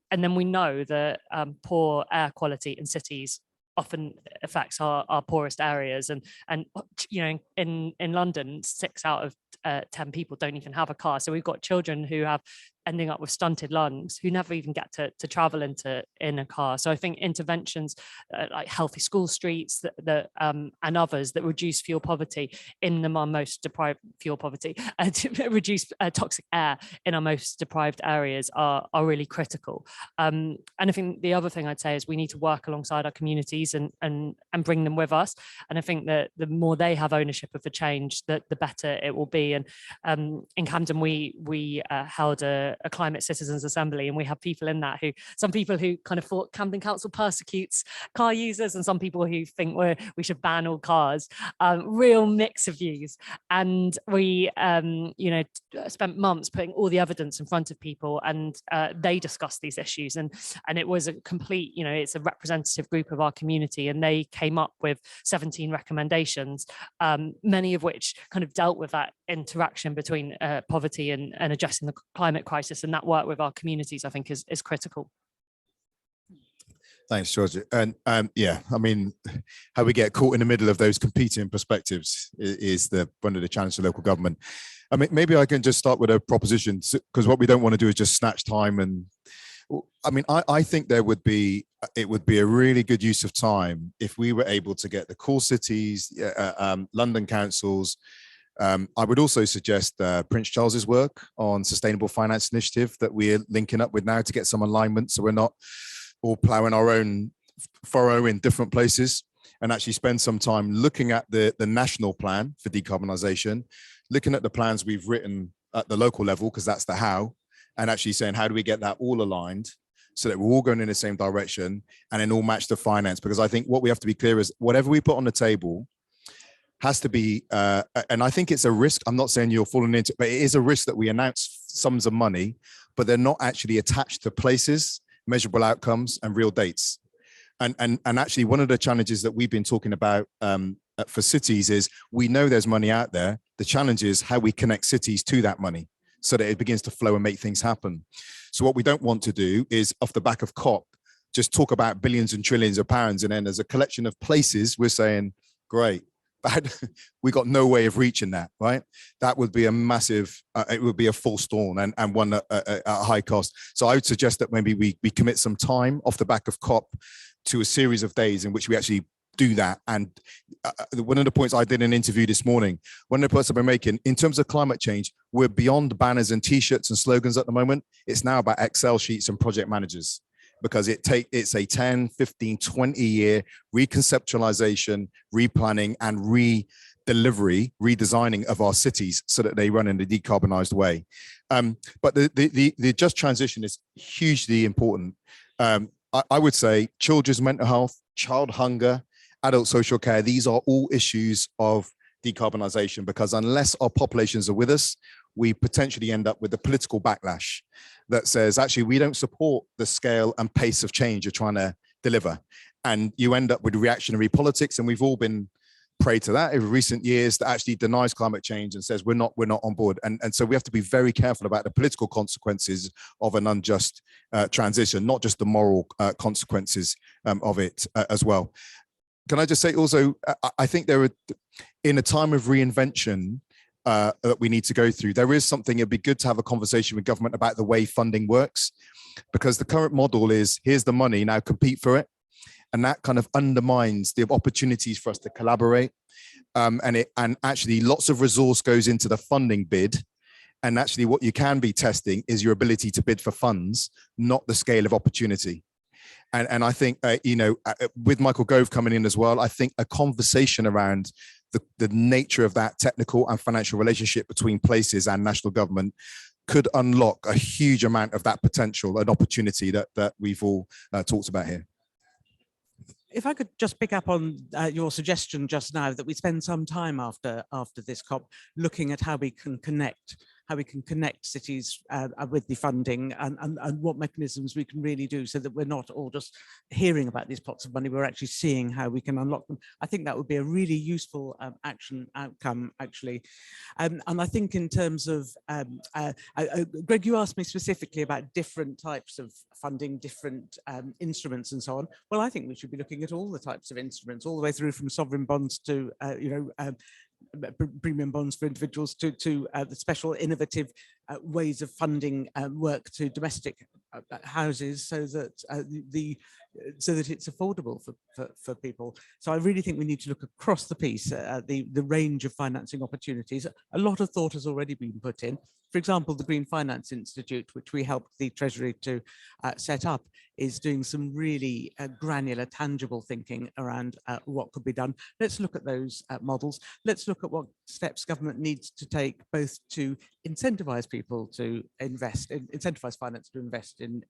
And then we know that poor air quality in cities often affects our poorest areas, and in London 6 out of 10 people don't even have a car. So we've got children who have ending up with stunted lungs who never even get to travel in a car. So I think interventions like healthy school streets and others that reduce fuel poverty in our most deprived to reduce toxic air in our most deprived areas are really critical. And I think the other thing I'd say is we need to work alongside our communities and bring them with us. And I think that the more they have ownership of the change, the better it will be. And in Camden, we held a climate citizens assembly, and we have people in that some people who kind of thought Camden Council persecutes car users, and some people who think we should ban all cars. Real mix of views. And we spent months putting all the evidence in front of people, and they discussed these issues, and it was a complete, it's a representative group of our community, and they came up with 17 recommendations, many of which kind of dealt with that interaction between poverty and addressing the climate crisis. And that work with our communities, I think, is critical. Thanks, Georgia. And yeah, I mean, how we get caught in the middle of those competing perspectives is one of the challenges of local government. I mean, maybe I can just start with a proposition, because what we don't want to do is just snatch time. And I mean, I think it would be a really good use of time if we were able to get the core cities, London councils. I would also suggest Prince Charles's work on sustainable finance initiative that we're linking up with now to get some alignment, so we're not all ploughing our own furrow in different places, and actually spend some time looking at the national plan for decarbonisation, looking at the plans we've written at the local level, because that's the how, and actually saying, how do we get that all aligned so that we're all going in the same direction, and then all match the finance? Because I think what we have to be clear is whatever we put on the table has to be, and I think it's a risk. I'm not saying you're falling into it, but it is a risk that we announce sums of money, but they're not actually attached to places, measurable outcomes, and real dates. And actually, one of the challenges that we've been talking about for cities is we know there's money out there. The challenge is how we connect cities to that money so that it begins to flow and make things happen. So what we don't want to do is, off the back of COP, just talk about billions and trillions of pounds, and then as a collection of places, we're saying, great, but we got no way of reaching that, right? That would be a massive, it would be a false dawn, and one at a high cost. So I would suggest that maybe we commit some time off the back of COP to a series of days in which we actually do that. And one of the points I did in an interview this morning, one of the points I've been making in terms of climate change, we're beyond banners and t-shirts and slogans at the moment. It's now about Excel sheets and project managers, because it's a 10, 15, 20 year reconceptualization, replanning and redesigning of our cities so that they run in a decarbonized way. But the just transition is hugely important. I would say children's mental health, child hunger, adult social care, these are all issues of decarbonization, because unless our populations are with us, we potentially end up with a political backlash that says, actually, we don't support the scale and pace of change you're trying to deliver. And you end up with reactionary politics, and we've all been prey to that in recent years, that actually denies climate change and says we're not on board. And so we have to be very careful about the political consequences of an unjust transition, not just the moral consequences of it as well. Can I just say also, I think there are, in a time of reinvention that we need to go through, there is something, it'd be good to have a conversation with government about the way funding works, because the current model is, here's the money, now compete for it. And that kind of undermines the opportunities for us to collaborate. And actually lots of resource goes into the funding bid. And actually what you can be testing is your ability to bid for funds, not the scale of opportunity. And I think, with Michael Gove coming in as well, I think a conversation around the nature of that technical and financial relationship between places and national government could unlock a huge amount of that potential and opportunity that we've all talked about here. If I could just pick up on your suggestion just now that we spend some time after this COP looking at how we can connect cities with the funding and what mechanisms we can really do so that we're not all just hearing about these pots of money, we're actually seeing how we can unlock them. I think that would be a really useful outcome, actually. And I think in terms of, Greg, you asked me specifically about different types of funding, different instruments and so on. Well, I think we should be looking at all the types of instruments, all the way through from sovereign bonds to, premium bonds for individuals to the special innovative ways of funding work to domestic houses, so that it's affordable for people. So I really think we need to look across the piece at the range of financing opportunities. A lot of thought has already been put in. For example, the Green Finance Institute, which we helped the Treasury to set up, is doing some really granular, tangible thinking around what could be done. Let's look at those models. Let's look at what steps government needs to take, both to incentivize people to invest, incentivize finance to invest in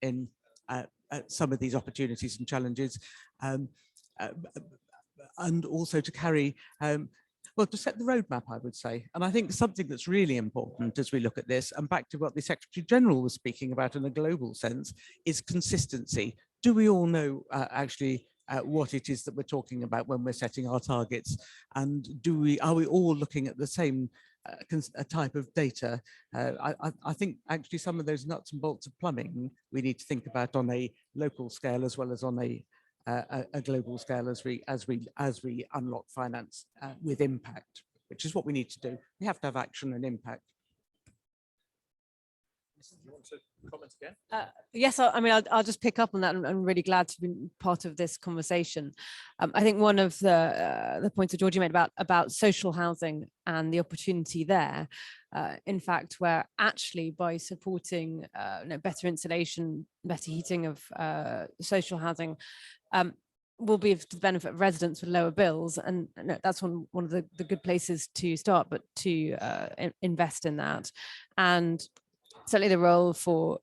some of these opportunities and challenges, and also to carry well, to set the roadmap, I would say. And I think something that's really important as we look at this, and back to what the Secretary General was speaking about in a global sense, is consistency. Do we all know actually what it is that we're talking about when we're setting our targets? And are we all looking at the same type of data? I think actually some of those nuts and bolts of plumbing we need to think about on a local scale as well as on a global scale as we unlock finance with impact, which is what we need to do. We have to have action and impact. Do you want to comment again? Yes, I'll just pick up on that. I'm really glad to be part of this conversation. I think one of the points that Georgie made about social housing and the opportunity there, in fact, where actually by supporting better insulation, better heating of social housing, will be to the benefit of residents with lower bills, and that's one of the good places to start, but to invest in that. And certainly the role for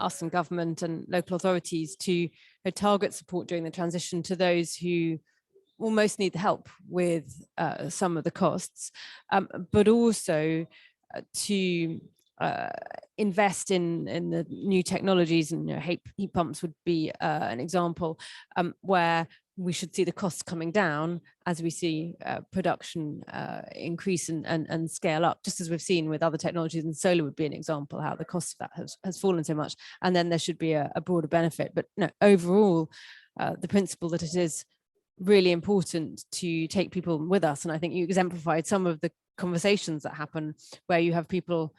us and government and local authorities to target support during the transition to those who will most need the help with some of the costs, but also to invest in the new technologies, and heat pumps would be an example where we should see the costs coming down as we see production increase and scale up, just as we've seen with other technologies, and solar would be an example how the cost of that has fallen so much, and then there should be a broader benefit. But overall, the principle that it is really important to take people with us, and I think you exemplified some of the conversations that happen where you have people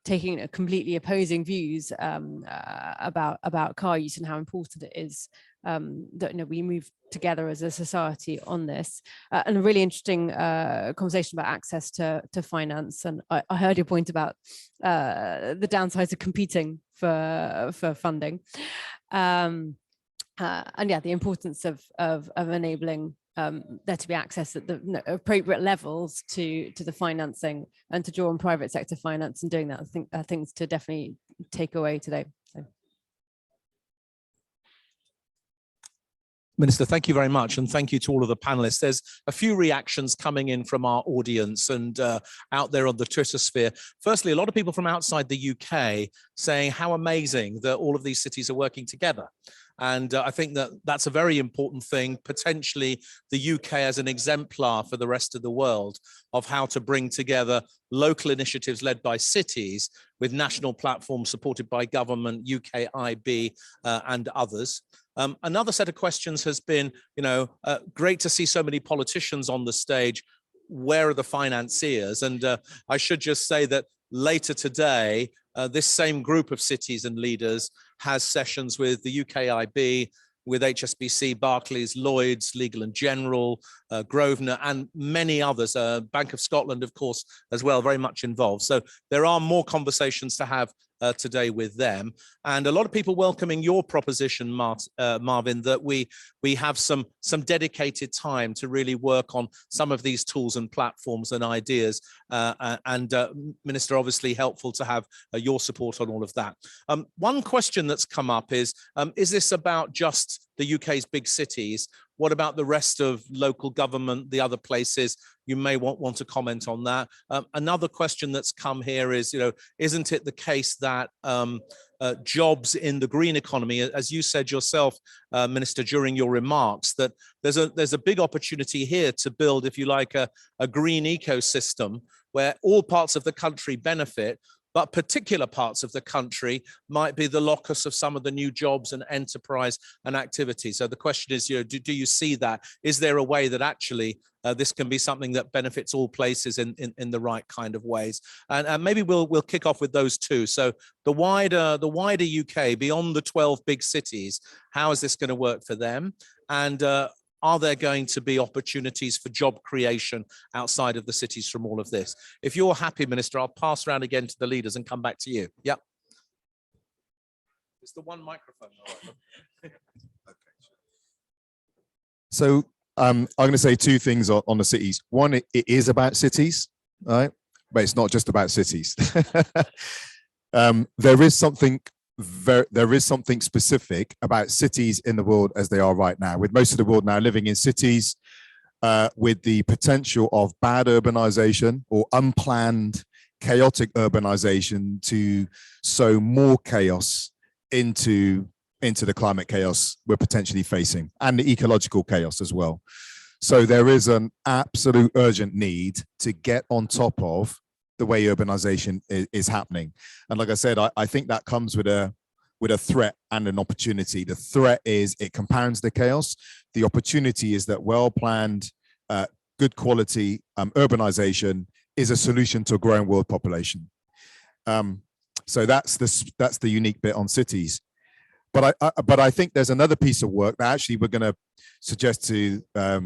taking completely opposing views about car use and how important it is that we move together as a society on this. And a really interesting conversation about access to finance. And I heard your point about the downsides of competing for funding. And yeah, the importance of enabling there to be access at the appropriate levels to the financing and to draw on private sector finance, and doing that, I think are things to definitely take away today. So. Minister, thank you very much. And thank you to all of the panelists. There's a few reactions coming in from our audience and out there on the Twitter sphere. Firstly, a lot of people from outside the UK saying how amazing that all of these cities are working together. And I think that that's a very important thing, potentially the UK as an exemplar for the rest of the world of how to bring together local initiatives led by cities with national platforms supported by government, UKIB and others. Another set of questions has been, great to see so many politicians on the stage. Where are the financiers? And I should just say that later today, this same group of cities and leaders has sessions with the UKIB, with HSBC, Barclays, Lloyds, Legal and General, Grosvenor, and many others. Bank of Scotland, of course, as well, very much involved. So there are more conversations to have today with them, and a lot of people welcoming your proposition, Marvin, that we have some dedicated time to really work on some of these tools and platforms and ideas. Minister, obviously helpful to have your support on all of that. One question that's come up is this about just the UK's big cities? What about the rest of local government, the other places? You may want to comment on that. Another question that's come here is, isn't it the case that jobs in the green economy, as you said yourself, Minister, during your remarks, that there's a big opportunity here to build, if you like, a green ecosystem where all parts of the country benefit, but particular parts of the country might be the locus of some of the new jobs and enterprise and activity. So the question is, do you see that? Is there a way that actually this can be something that benefits all places in the right kind of ways? And maybe we'll kick off with those two. So the wider UK, beyond the 12 big cities, how is this going to work for them? And are there going to be opportunities for job creation outside of the cities from all of this? If you're happy, Minister, I'll pass around again to the leaders and come back to you. Yep. It's the one microphone. Okay. So I'm going to say two things on the cities. One, it is about cities, right? But it's not just about cities. There is something specific about cities in the world as they are right now, with most of the world now living in cities, with the potential of bad urbanization or unplanned chaotic urbanization to sow more chaos into the climate chaos we're potentially facing, and the ecological chaos as well. So there is an absolute urgent need to get on top of the way urbanization is happening. And like I said, I think that comes with a threat and an opportunity. The threat is it compounds the chaos. The opportunity is that well-planned, good quality urbanization is a solution to a growing world population. So that's the unique bit on cities. But I think there's another piece of work that actually we're going to suggest to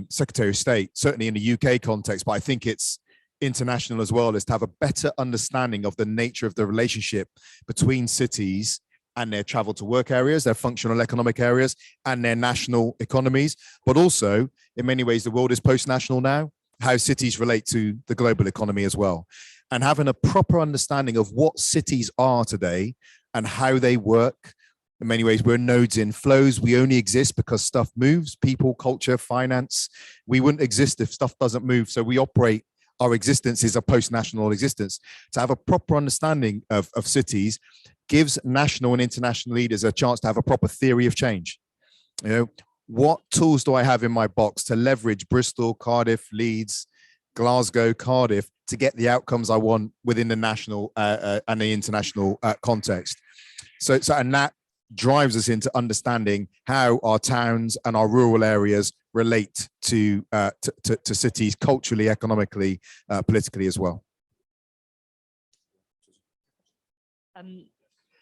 Secretary of State, certainly in the UK context, but I think it's international as well, is to have a better understanding of the nature of the relationship between cities and their travel to work areas, their functional economic areas, and their national economies. But also, in many ways, the world is post-national now, how cities relate to the global economy as well. And having a proper understanding of what cities are today and how they work. In many ways, we're nodes in flows. We only exist because stuff moves, people, culture, finance. We wouldn't exist if stuff doesn't move. So we operate, our existence is a post-national existence. To have a proper understanding of cities gives national and international leaders a chance to have a proper theory of change. What tools do I have in my box to leverage Bristol, Cardiff, Leeds, Glasgow, Cardiff to get the outcomes I want within the national and the international context? So and that drives us into understanding how our towns and our rural areas relate to cities culturally, economically, politically as well.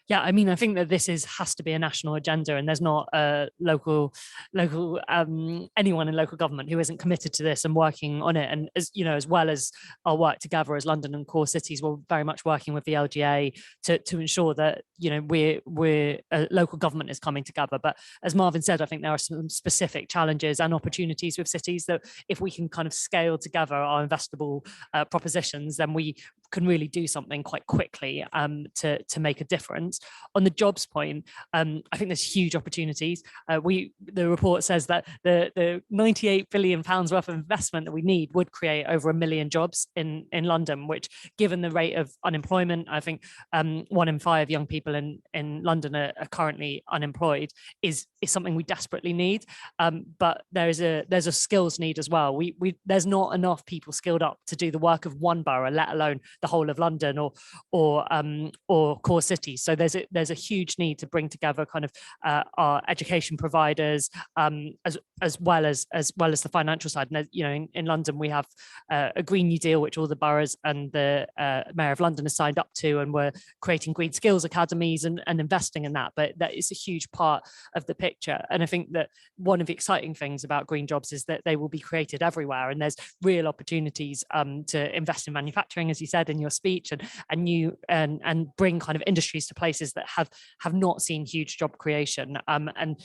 Yeah, I mean, I think that this has to be a national agenda, and there's not a local anyone in local government who isn't committed to this and working on it. And as you know, as well as our work together as London and core cities, we're very much working with the LGA to ensure that we're local government is coming together. But as Marvin said, I think there are some specific challenges and opportunities with cities that if we can kind of scale together our investable propositions, then we can really do something quite quickly to make a difference. On the jobs point, I think there's huge opportunities. The report says that the 98 billion pounds worth of investment that we need would create over 1 million jobs in London, which, given the rate of unemployment, I think 1 in 5 young people in London are currently unemployed, is something we desperately need. But there's a skills need as well. There's not enough people skilled up to do the work of one borough, let alone the whole of London or core cities. So there's a huge need to bring together kind of our education providers as well as the financial side. And in London we have a Green New Deal, which all the boroughs and the Mayor of London has signed up to, and we're creating green skills academies and investing in that. But that is a huge part of the picture. And I think that one of the exciting things about green jobs is that they will be created everywhere, and there's real opportunities to invest in manufacturing, as you said in your speech, and bring kind of industries to places that have not seen huge job creation, and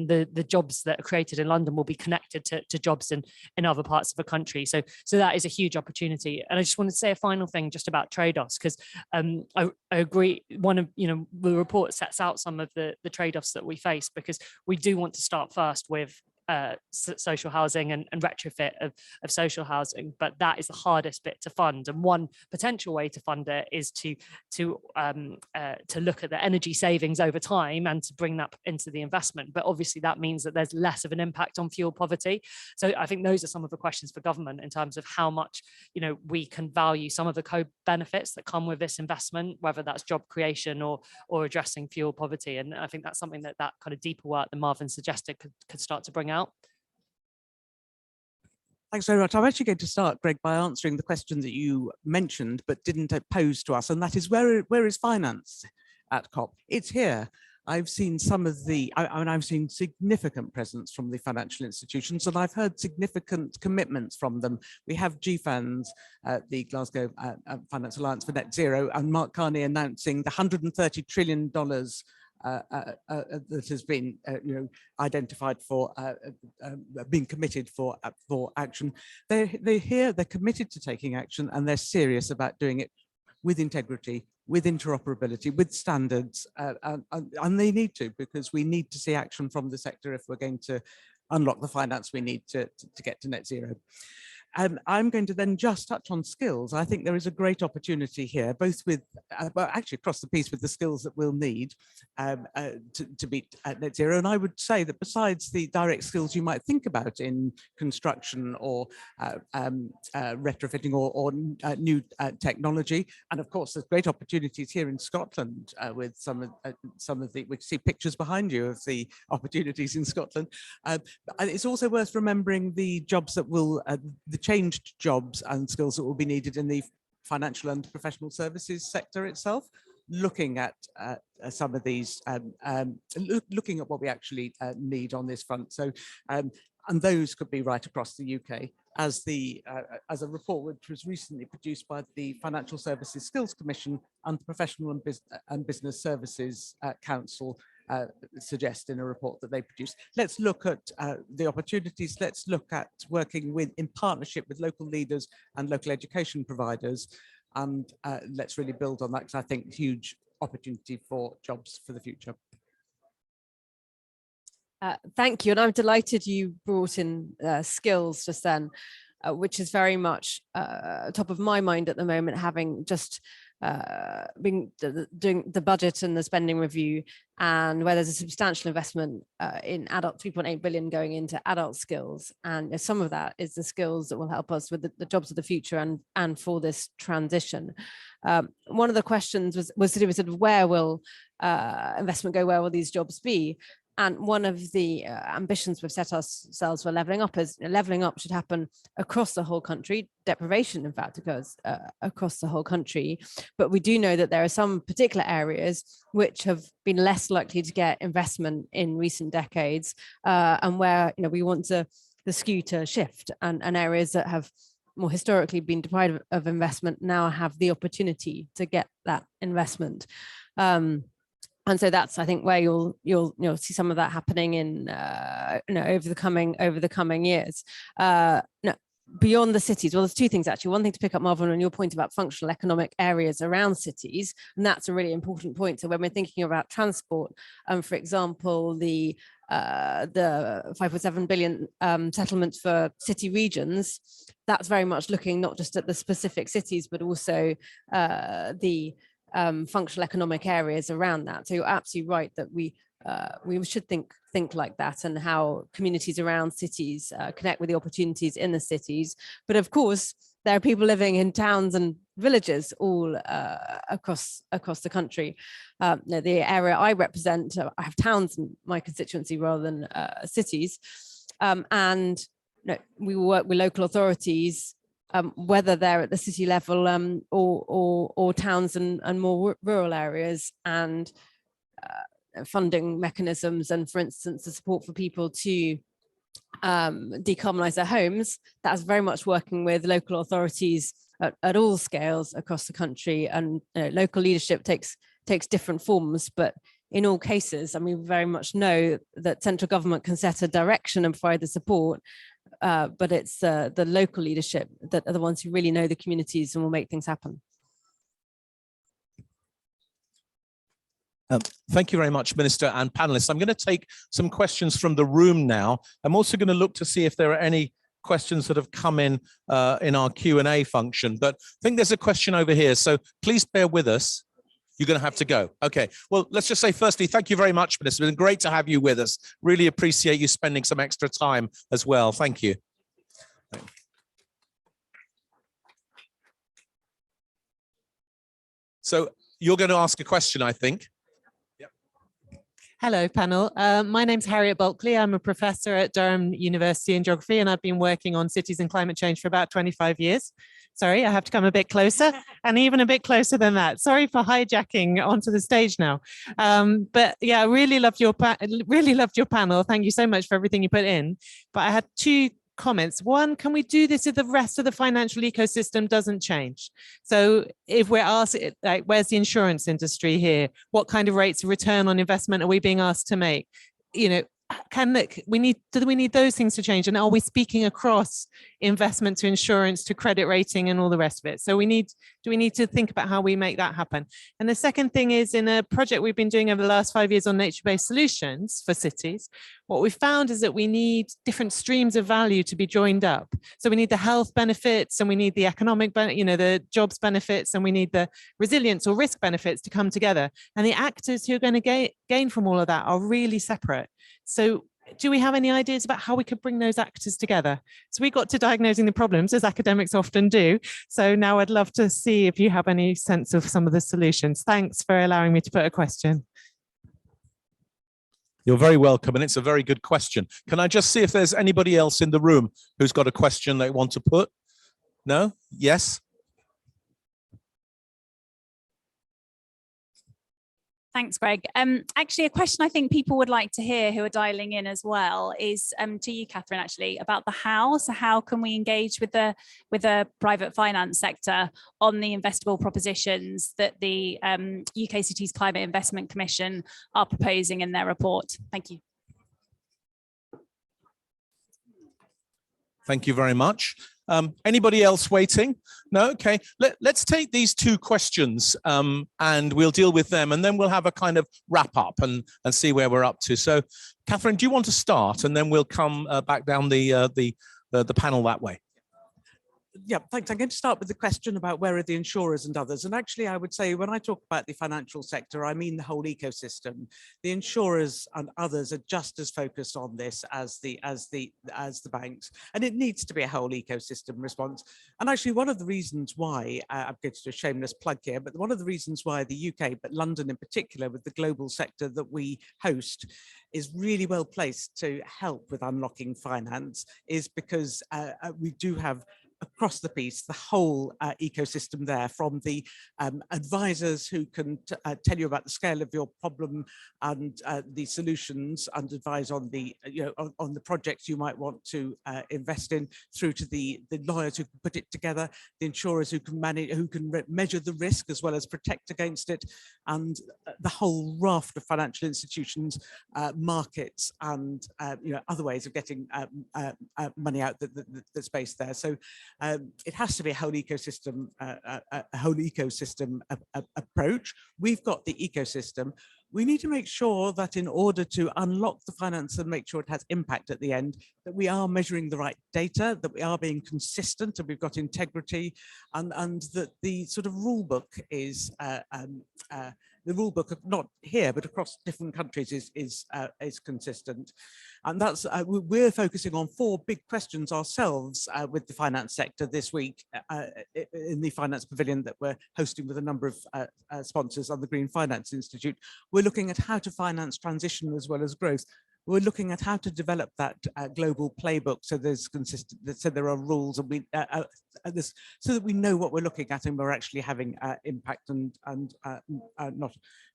the jobs that are created in London will be connected to jobs in other parts of the country. So that is a huge opportunity. And I just want to say a final thing just about trade-offs, because I agree, one of the report sets out some of the trade-offs that we face, because we do want to start first with social housing and retrofit of social housing, but that is the hardest bit to fund. And one potential way to fund it is to look at the energy savings over time and to bring that into the investment. But obviously that means that there's less of an impact on fuel poverty. So I think those are some of the questions for government in terms of how much we can value some of the co-benefits that come with this investment, whether that's job creation or addressing fuel poverty. And I think that's something that kind of deeper work that Marvin suggested could start to bring out. Thanks very much. I'm actually going to start, Greg, by answering the question that you mentioned but didn't pose to us, and that is where is finance at COP? It's here. I've seen I've seen significant presence from the financial institutions, and I've heard significant commitments from them. We have GFANZ, the Glasgow Finance Alliance for Net Zero, and Mark Carney announcing the $130 trillion that has been identified for being committed for action. They're here, they're committed to taking action, and they're serious about doing it with integrity, with interoperability, with standards, and they need to, because we need to see action from the sector if we're going to unlock the finance we need to get to net zero. I'm going to then just touch on skills. I think there is a great opportunity here, both with, well, actually across the piece, with the skills that we'll need to be at net zero. And I would say that besides the direct skills you might think about in construction or retrofitting or new technology, and of course there's great opportunities here in Scotland with some of the, we see pictures behind you of the opportunities in Scotland. And it's also worth remembering the jobs that will, the changed jobs and skills that will be needed in the financial and professional services sector itself, looking at some of these, looking at what we actually need on this front. So, and those could be right across the UK, as a report which was recently produced by the Financial Services Skills Commission and the Professional and Business Services Council suggest in a report that they produced. Let's look at the opportunities. Let's look at working in partnership with local leaders and local education providers, and let's really build on that, because I think huge opportunity for jobs for the future. Thank you, and I'm delighted you brought in skills just then, which is very much top of my mind at the moment, having just been doing the budget and the spending review, and where there's a substantial investment in adult, 3.8 billion going into adult skills, and some of that is the skills that will help us with the jobs of the future and for this transition. One of the questions was to do with sort of where will investment go, where will these jobs be? And one of the ambitions we've set ourselves for levelling up is levelling up should happen across the whole country. Deprivation, in fact, occurs across the whole country. But we do know that there are some particular areas which have been less likely to get investment in recent decades, and where we want the skew to shift, and areas that have more historically been deprived of investment now have the opportunity to get that investment. And so that's, I think, where you'll see some of that happening in over the coming years. Beyond the cities, well, there's two things actually. One thing to pick up, Marvin, on your point about functional economic areas around cities, and that's a really important point. So when we're thinking about transport, for example, the 5.7 billion settlements for city regions, that's very much looking not just at the specific cities, but also the functional economic areas around that. So you're absolutely right that we should think like that, and how communities around cities connect with the opportunities in the cities. But of course, there are people living in towns and villages all across the country. The area I represent, I have towns in my constituency rather than cities, and we work with local authorities, whether they're at the city level or towns and more rural areas, and funding mechanisms, and for instance the support for people to decarbonize their homes. That's very much working with local authorities at all scales across the country, and local leadership takes different forms, but in all cases, I mean, we very much know that central government can set a direction and provide the support, but it's the local leadership that are the ones who really know the communities and will make things happen. Thank you very much, Minister and panelists. I'm going to take some questions from the room now. I'm also going to look to see if there are any questions that have come in our Q&A function, but I think there's a question over here, so please bear with us. You're going to have to go. Okay, well, let's just say firstly, thank you very much, Minister. It's been great to have you with us. Really appreciate you spending some extra time as well. Thank you. So you're going to ask a question, I think. Hello, panel. My name's Harriet Bulkley. I'm a professor at Durham University in geography, and I've been working on cities and climate change for about 25 years. Sorry, I have to come a bit closer, and even a bit closer than that. Sorry for hijacking onto the stage now. But yeah, I really loved your panel. Thank you so much for everything you put in. But I had two comments. One, can we do this if the rest of the financial ecosystem doesn't change? So if we're asked, like, where's the insurance industry here? What kind of rates of return on investment are we being asked to make? Do we need those things to change? And are we speaking across investment to insurance to credit rating and all the rest of it? So do we need to think about how we make that happen? And the second thing is, in a project we've been doing over the last 5 years on nature-based solutions for cities, what we found is that we need different streams of value to be joined up. So we need the health benefits, and we need the economic, the jobs benefits, and we need the resilience or risk benefits to come together. And the actors who are going to gain from all of that are really separate. So do we have any ideas about how we could bring those actors together? So we got to diagnosing the problems, as academics often do. So now I'd love to see if you have any sense of some of the solutions. Thanks for allowing me to put a question. You're very welcome, and it's a very good question. Can I just see if there's anybody else in the room who's got a question they want to put? No? Yes? Thanks, Greg. Actually, a question I think people would like to hear who are dialing in as well is to you, Catherine, actually, about the how. So how can we engage with the private finance sector on the investable propositions that the UK Cities Climate Investment Commission are proposing in their report? Thank you. Thank you very much. Anybody else waiting? No? Okay. Let's take these two questions and we'll deal with them, and then we'll have a kind of wrap up and see where we're up to. So, Catherine, do you want to start, and then we'll come back down the panel that way? Yeah, thanks. I'm going to start with the question about where are the insurers and others. And actually, I would say when I talk about the financial sector, I mean the whole ecosystem. The insurers and others are just as focused on this as the banks, and it needs to be a whole ecosystem response. And actually, one of the reasons why I'm going to do a shameless plug here, but one of the reasons why the UK, but London in particular, with the global sector that we host, is really well placed to help with unlocking finance is because we do have across the piece, the whole ecosystem there, from the advisors who can tell you about the scale of your problem and the solutions and advise on the, on the projects you might want to invest in, through to the lawyers who can put it together, the insurers who can manage, who can measure the risk as well as protect against it, and the whole raft of financial institutions, markets, and other ways of getting money out that's based there. So it has to be a whole ecosystem, approach. We've got the ecosystem. We need to make sure that in order to unlock the finance and make sure it has impact at the end, that we are measuring the right data, that we are being consistent, and we've got integrity, and that the sort of rule book is the rule book, not here but across different countries, is consistent. And that's we're focusing on 4 big questions ourselves with the finance sector this week in the Finance Pavilion that we're hosting with a number of sponsors on the Green Finance Institute. We're looking at how to finance transition as well as growth. We're looking at how to develop that global playbook so there's consistent, so there are rules, and we so that we know what we're looking at and we're actually having impact and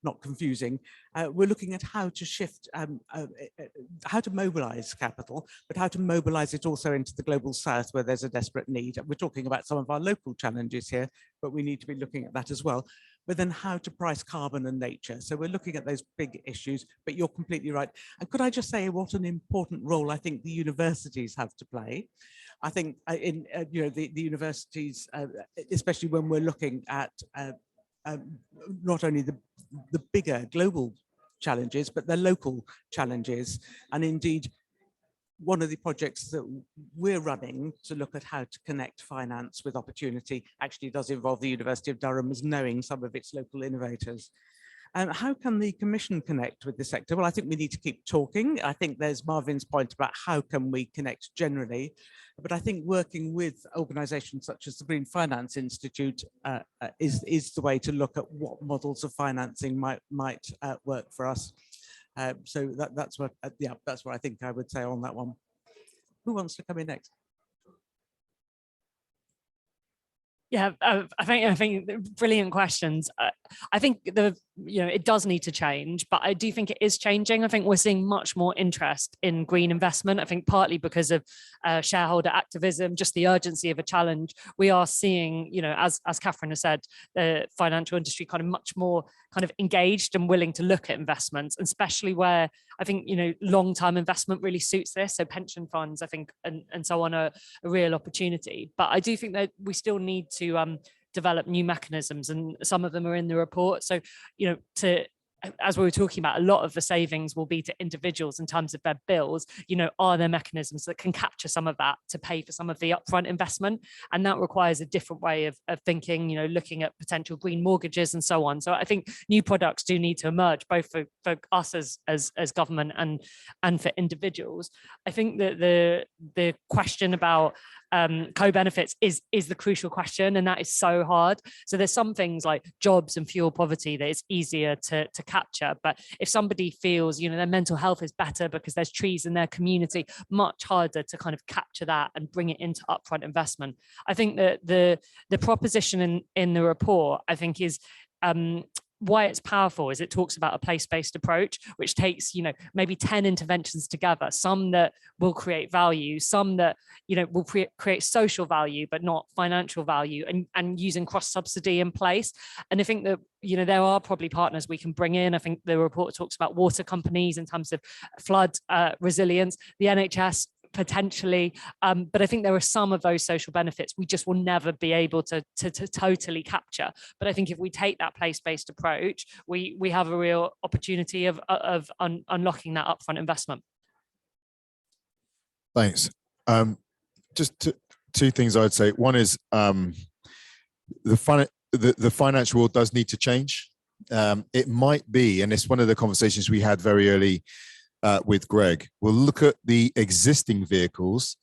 not confusing. We're looking at how to shift, how to mobilize capital, but how to mobilize it also into the global south where there's a desperate need. We're talking about some of our local challenges here, but we need to be looking at that as well. But then how to price carbon and nature. So we're looking at those big issues, but you're completely right. And could I just say what an important role I think the universities have to play? I think in the universities, especially when we're looking at not only the bigger global challenges, but the local challenges. And indeed, one of the projects that we're running to look at how to connect finance with opportunity actually does involve the University of Durham as knowing some of its local innovators. How can the Commission connect with the sector? Well, I think we need to keep talking. I think there's Marvin's point about how can we connect generally, but I think working with organisations such as the Green Finance Institute is the way to look at what models of financing might work for us. So that's what I think I would say on that one. Who wants to come in next? Yeah, I think brilliant questions. I think it does need to change, but I do think it is changing. I think we're seeing much more interest in green investment. I think partly because of shareholder activism, just the urgency of a challenge. We are seeing, as Catherine has said, the financial industry kind of much more kind of engaged and willing to look at investments, especially where I think long-term investment really suits this. So pension funds, I think, and so on, are a real opportunity. But I do think that we still need to develop new mechanisms, and some of them are in the report. So, as we were talking about, a lot of the savings will be to individuals in terms of their bills. Are there mechanisms that can capture some of that to pay for some of the upfront investment? And that requires a different way of thinking, looking at potential green mortgages and so on. So I think new products do need to emerge, both for us as government and for individuals. I think that the question about co-benefits is the crucial question, and that is so hard. So there's some things like jobs and fuel poverty that it's easier to capture, but if somebody feels their mental health is better because there's trees in their community, much harder to kind of capture that and bring it into upfront investment. I think that the proposition in the report, I think, is why it's powerful is it talks about a place-based approach, which takes, maybe 10 interventions together, some that will create value, some that, will create social value, but not financial value, and using cross-subsidy in place. And I think that, there are probably partners we can bring in. I think the report talks about water companies in terms of flood resilience, the NHS, potentially, but I think there are some of those social benefits we just will never be able to totally capture. But I think if we take that place-based approach, we have a real opportunity of unlocking that upfront investment. Thanks. Just two things I'd say. One is the financial world does need to change. It might be, and it's one of the conversations we had very early with Greg. We'll look at the existing vehicles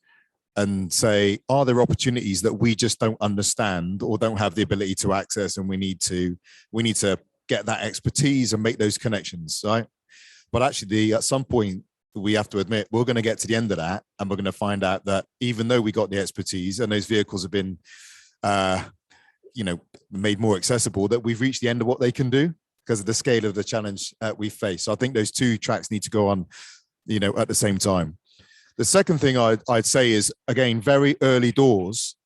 and say, are there opportunities that we just don't understand or don't have the ability to access, and we need to get that expertise and make those connections, right? But actually, at some point, we have to admit we're going to get to the end of that, and we're going to find out that even though we got the expertise and those vehicles have been, made more accessible, that we've reached the end of what they can do because of the scale of the challenge we face. So I think those two tracks need to go on, at the same time. The second thing I'd say is, again, very early doors,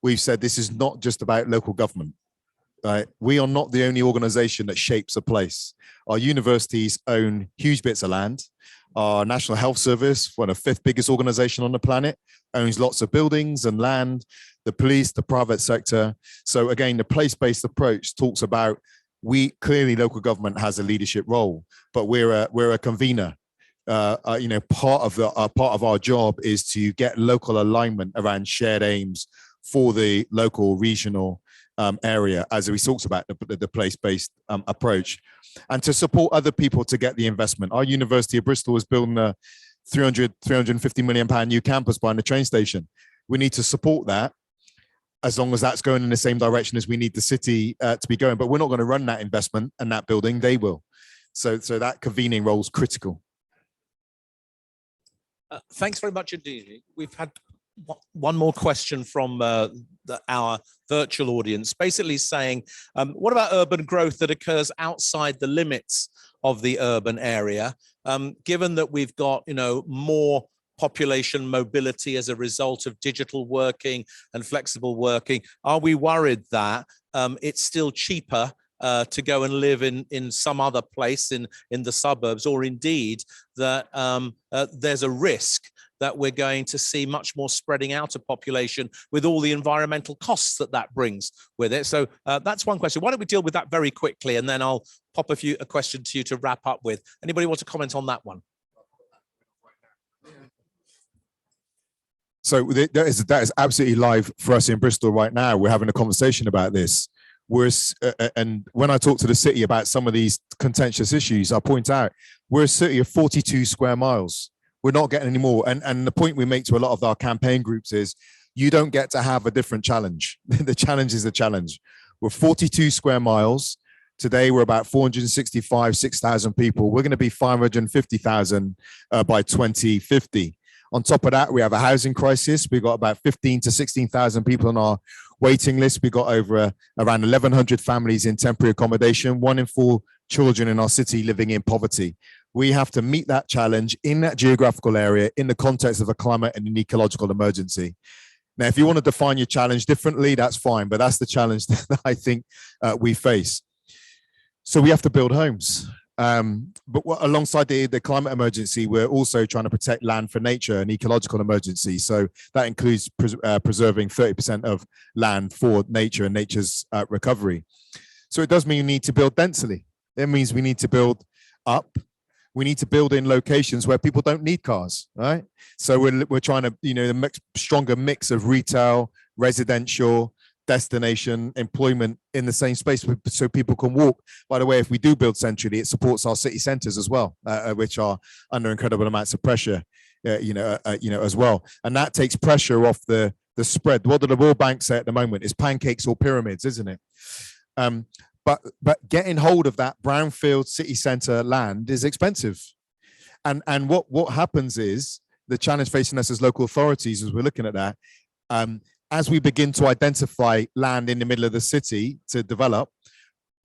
we've said this is not just about local government. Right? We are not the only organization that shapes a place. Our universities own huge bits of land. Our National Health Service, one of the 5th biggest organization on the planet, owns lots of buildings and land, the police, the private sector. So again, the place-based approach talks about clearly local government has a leadership role, but we're a convener. Part of our job is to get local alignment around shared aims for the local, regional area, as we talked about the place-based approach, and to support other people to get the investment. Our University of Bristol is building a 350 million pound new campus behind the train station. We need to support that as long as that's going in the same direction as we need the city to be going. But we're not going to run that investment and that building, they will. So that convening role is critical. Thanks very much indeed. We've had one more question from our virtual audience, basically saying, what about urban growth that occurs outside the limits of the urban area? Given that we've got, more population mobility as a result of digital working and flexible working, are we worried that it's still cheaper to go and live in some other place in the suburbs, or indeed that there's a risk that we're going to see much more spreading out of population with all the environmental costs that brings with it? So that's one question. Why don't we deal with that very quickly, and then I'll pop a question to you to wrap up with. Anybody want to comment on that one? So that is absolutely live for us in Bristol right now. We're having a conversation about this. And when I talk to the city about some of these contentious issues, I point out we're a city of 42 square miles. We're not getting any more. And the point we make to a lot of our campaign groups is you don't get to have a different challenge. The challenge is the challenge. We're 42 square miles. Today, we're about 6,000 people. We're going to be 550,000 by 2050. On top of that, we have a housing crisis. We've got about 15 to 16,000 people on our waiting list. We've got over around 1,100 families in temporary accommodation, 1 in 4 children in our city living in poverty. We have to meet that challenge in that geographical area in the context of a climate and an ecological emergency. Now, if you want to define your challenge differently, that's fine, but that's the challenge that I think we face. So we have to build homes. But alongside the climate emergency, we're also trying to protect land for nature and ecological emergency. So that includes preserving 30% of land for nature and nature's recovery. So it does mean you need to build densely. It means we need to build up. We need to build in locations where people don't need cars, right? So we're trying to, stronger mix of retail, residential, destination, employment in the same space so people can walk. By the way, if we do build centrally, it supports our city centres as well, which are under incredible amounts of pressure, as well. And that takes pressure off the spread. What do the World Bank say at the moment is pancakes or pyramids, isn't it? But getting hold of that brownfield city centre land is expensive. And what happens is the challenge facing us as local authorities, as we're looking at that, as we begin to identify land in the middle of the city to develop,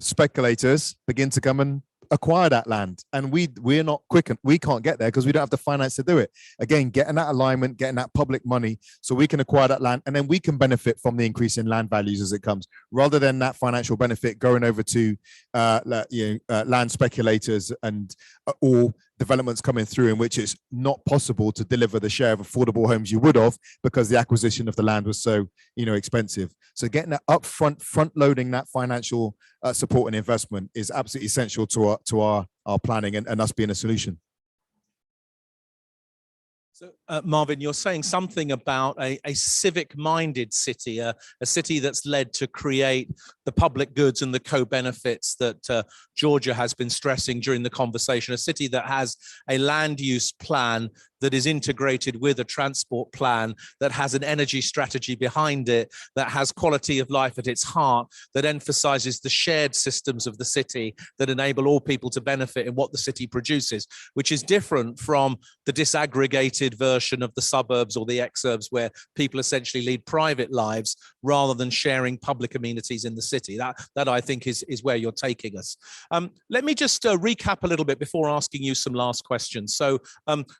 speculators begin to come and acquire that land. And we're not quick, and we can't get there because we don't have the finance to do it. Again, getting that alignment, getting that public money so we can acquire that land, and then we can benefit from the increase in land values as it comes, rather than that financial benefit going over to land speculators and or developments coming through in which it's not possible to deliver the share of affordable homes you would have because the acquisition of the land was so expensive. So getting that upfront, front loading that financial support and investment is absolutely essential to our planning and us being a solution. So, Marvin, you're saying something about a civic-minded city, a city that's led to create the public goods and the co-benefits that Georgia has been stressing during the conversation, a city that has a land use plan that is integrated with a transport plan, that has an energy strategy behind it, that has quality of life at its heart, that emphasizes the shared systems of the city that enable all people to benefit in what the city produces, which is different from the disaggregated version of the suburbs or the exurbs where people essentially lead private lives rather than sharing public amenities in the city. That I think is where you're taking us. Let me just recap a little bit before asking you some last questions. So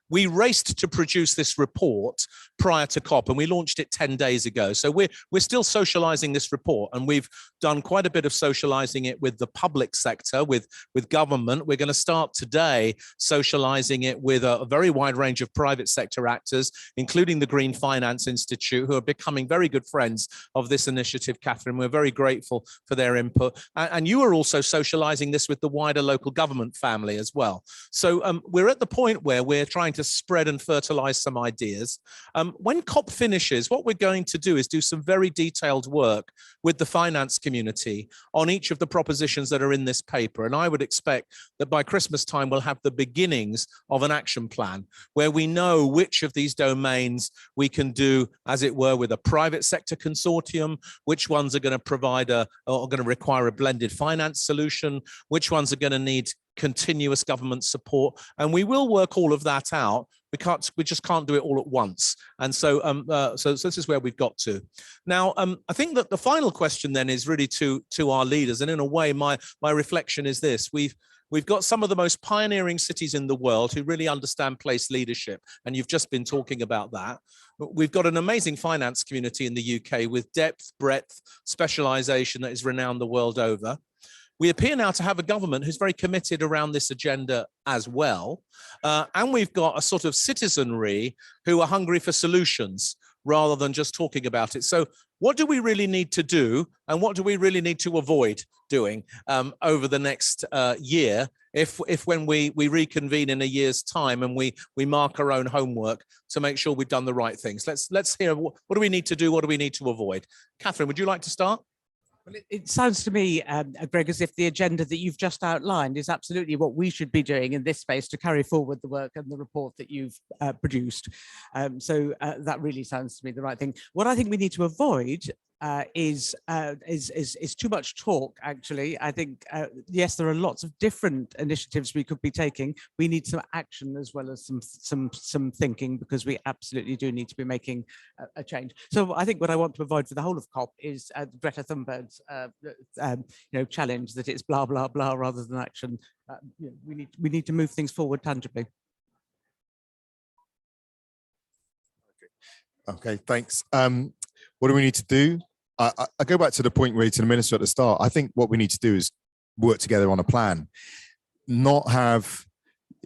we raced to produce this report prior to COP, and we launched it 10 days ago. So we're still socializing this report, and we've done quite a bit of socializing it with the public sector, with government. We're going to start today socializing it with a very wide range of private sector actors, including the Green Finance Institute, who are becoming very good friends of this initiative, Catherine. We're very grateful for their input. And you are also socializing this with the wider local government family as well. So we're at the point where we're trying to spread and fertilize some ideas. When COP finishes, what we're going to do is do some very detailed work with the finance community on each of the propositions that are in this paper. And I would expect that by Christmas time, we'll have the beginnings of an action plan where we know which of these domains we can do, as it were, with a private sector consortium, which ones are going to provide or going to require a blended finance solution, which ones are going to need continuous government support, and we will work all of that out. We just can't do it all at once. And so, so this is where we've got to. Now, I think that the final question then is really to our leaders. And in a way, my reflection is this. We've got some of the most pioneering cities in the world who really understand place leadership. And you've just been talking about that. We've got an amazing finance community in the UK with depth, breadth, specialization that is renowned the world over. We appear now to have a government who's very committed around this agenda as well. And we've got a sort of citizenry who are hungry for solutions rather than just talking about it. So what do we really need to do, and what do we really need to avoid doing over the next year if when we reconvene in a year's time and we mark our own homework to make sure we've done the right things? Let's hear what do we need to do, what do we need to avoid? Catherine, would you like to start? Well, it sounds to me, Greg, as if the agenda that you've just outlined is absolutely what we should be doing in this space to carry forward the work and the report that you've produced. So that really sounds to me the right thing. What I think we need to avoid is too much talk, actually. I think, yes, there are lots of different initiatives we could be taking. We need some action as well as some thinking, because we absolutely do need to be making a change. So I think what I want to avoid for the whole of COP is Greta Thunberg's challenge that it's blah, blah, blah rather than action. We need to move things forward tangibly. Okay, thanks. What do we need to do? I go back to the point where to the minister at the start. I think what we need to do is work together on a plan, not have,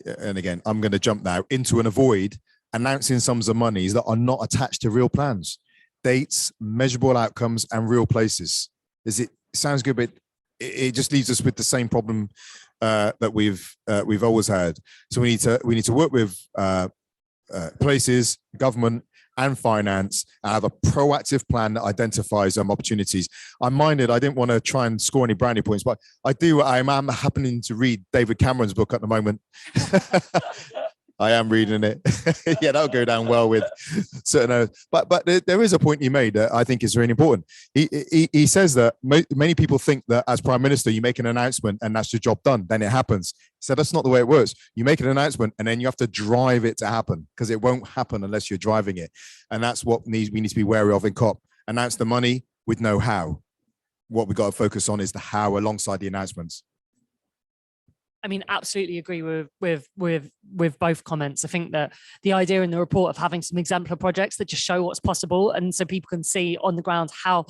and again, I'm going to jump now into and avoid announcing sums of monies that are not attached to real plans, dates, measurable outcomes, and real places. It sounds good, but it just leaves us with the same problem that we've always had. So we need to work with places, government, and finance, and have a proactive plan that identifies opportunities. I'm minded, I didn't want to try and score any brownie points, but I'm happening to read David Cameron's book at the moment. I am reading it. Yeah, that'll go down well with certain, but there is a point you made that I think is really important. He says that many people think that as Prime Minister, you make an announcement and that's your job done, then it happens. He said that's not the way it works. You make an announcement and then you have to drive it to happen, because it won't happen unless you're driving it. And that's what we need to be wary of in COP. Announce the money with no how. What we got to focus on is the how alongside the announcements. I mean, absolutely agree with both comments. I think that the idea in the report of having some exemplar projects that just show what's possible, and so people can see on the ground how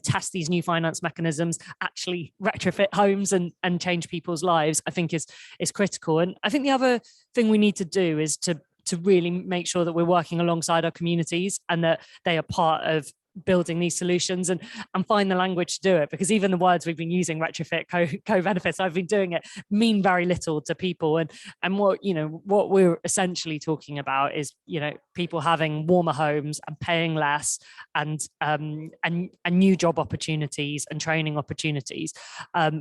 test these new finance mechanisms, actually retrofit homes and change people's lives, I think is critical. And I think the other thing we need to do is to really make sure that we're working alongside our communities and that they are part of building these solutions and find the language to do it, because even the words we've been using, retrofit, co-benefits, I've been doing it, mean very little to people. And what, you know, what we're essentially talking about is, you know, people having warmer homes and paying less, and new job opportunities and training opportunities.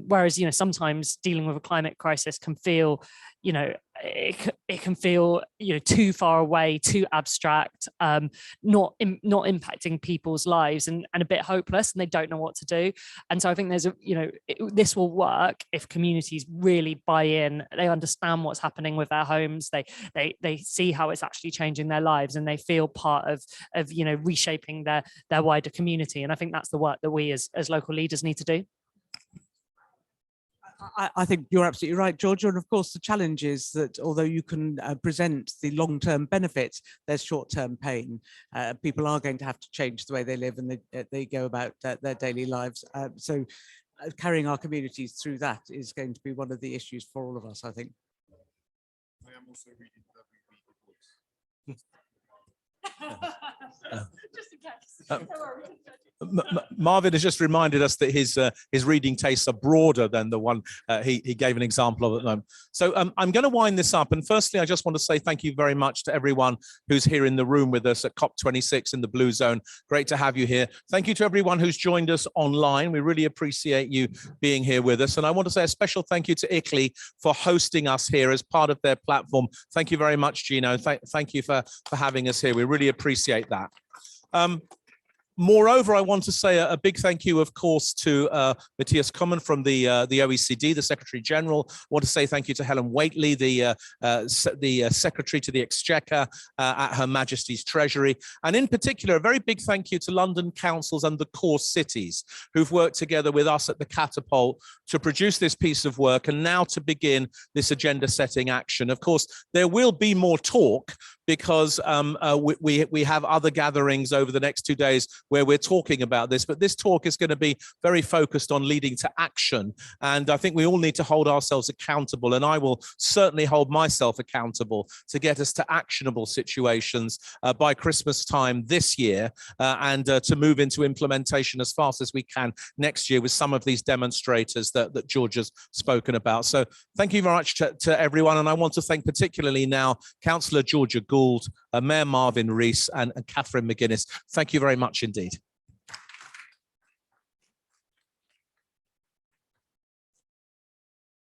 Whereas, you know, sometimes dealing with a climate crisis can feel, you know, it can feel, you know, too far away, too abstract, not impacting people's lives, and a bit hopeless, and they don't know what to do. And so I think there's a, you know, this will work if communities really buy in. They understand what's happening with their homes. They see how it's actually changing their lives, and they feel part of you know, reshaping their wider community. And I think that's the work that we as local leaders need to do. I think you're absolutely right, Georgia. And of course, the challenge is that although you can present the long-term benefits, there's short-term pain. People are going to have to change the way they live and they go about their daily lives. So carrying our communities through that is going to be one of the issues for all of us, I think. I am also reading Just in case. Marvin has just reminded us that his reading tastes are broader than the one he gave an example of at the moment. So I'm going to wind this up. And firstly, I just want to say thank you very much to everyone who's here in the room with us at COP26 in the Blue Zone. Great to have you here. Thank you to everyone who's joined us online. We really appreciate you being here with us. And I want to say a special thank you to ICLEI for hosting us here as part of their platform. Thank you very much, Gino. Thank you for having us here. We really appreciate that. Moreover, I want to say a big thank you, of course, to Matthias Kommen from the OECD, the Secretary General. I want to say thank you to Helen Whately, the Secretary to the Exchequer at Her Majesty's Treasury. And in particular, a very big thank you to London councils and the core cities who've worked together with us at the Catapult to produce this piece of work and now to begin this agenda setting action. Of course, there will be more talk because we have other gatherings over the next 2 days where we're talking about this, but this talk is going to be very focused on leading to action. And I think we all need to hold ourselves accountable, and I will certainly hold myself accountable to get us to actionable situations by Christmas time this year, and to move into implementation as fast as we can next year with some of these demonstrators that George has spoken about. So thank you very much to everyone. And I want to thank particularly now Councillor Georgia Gould, Mayor Marvin Rees and Catherine McGuinness. Thank you very much indeed.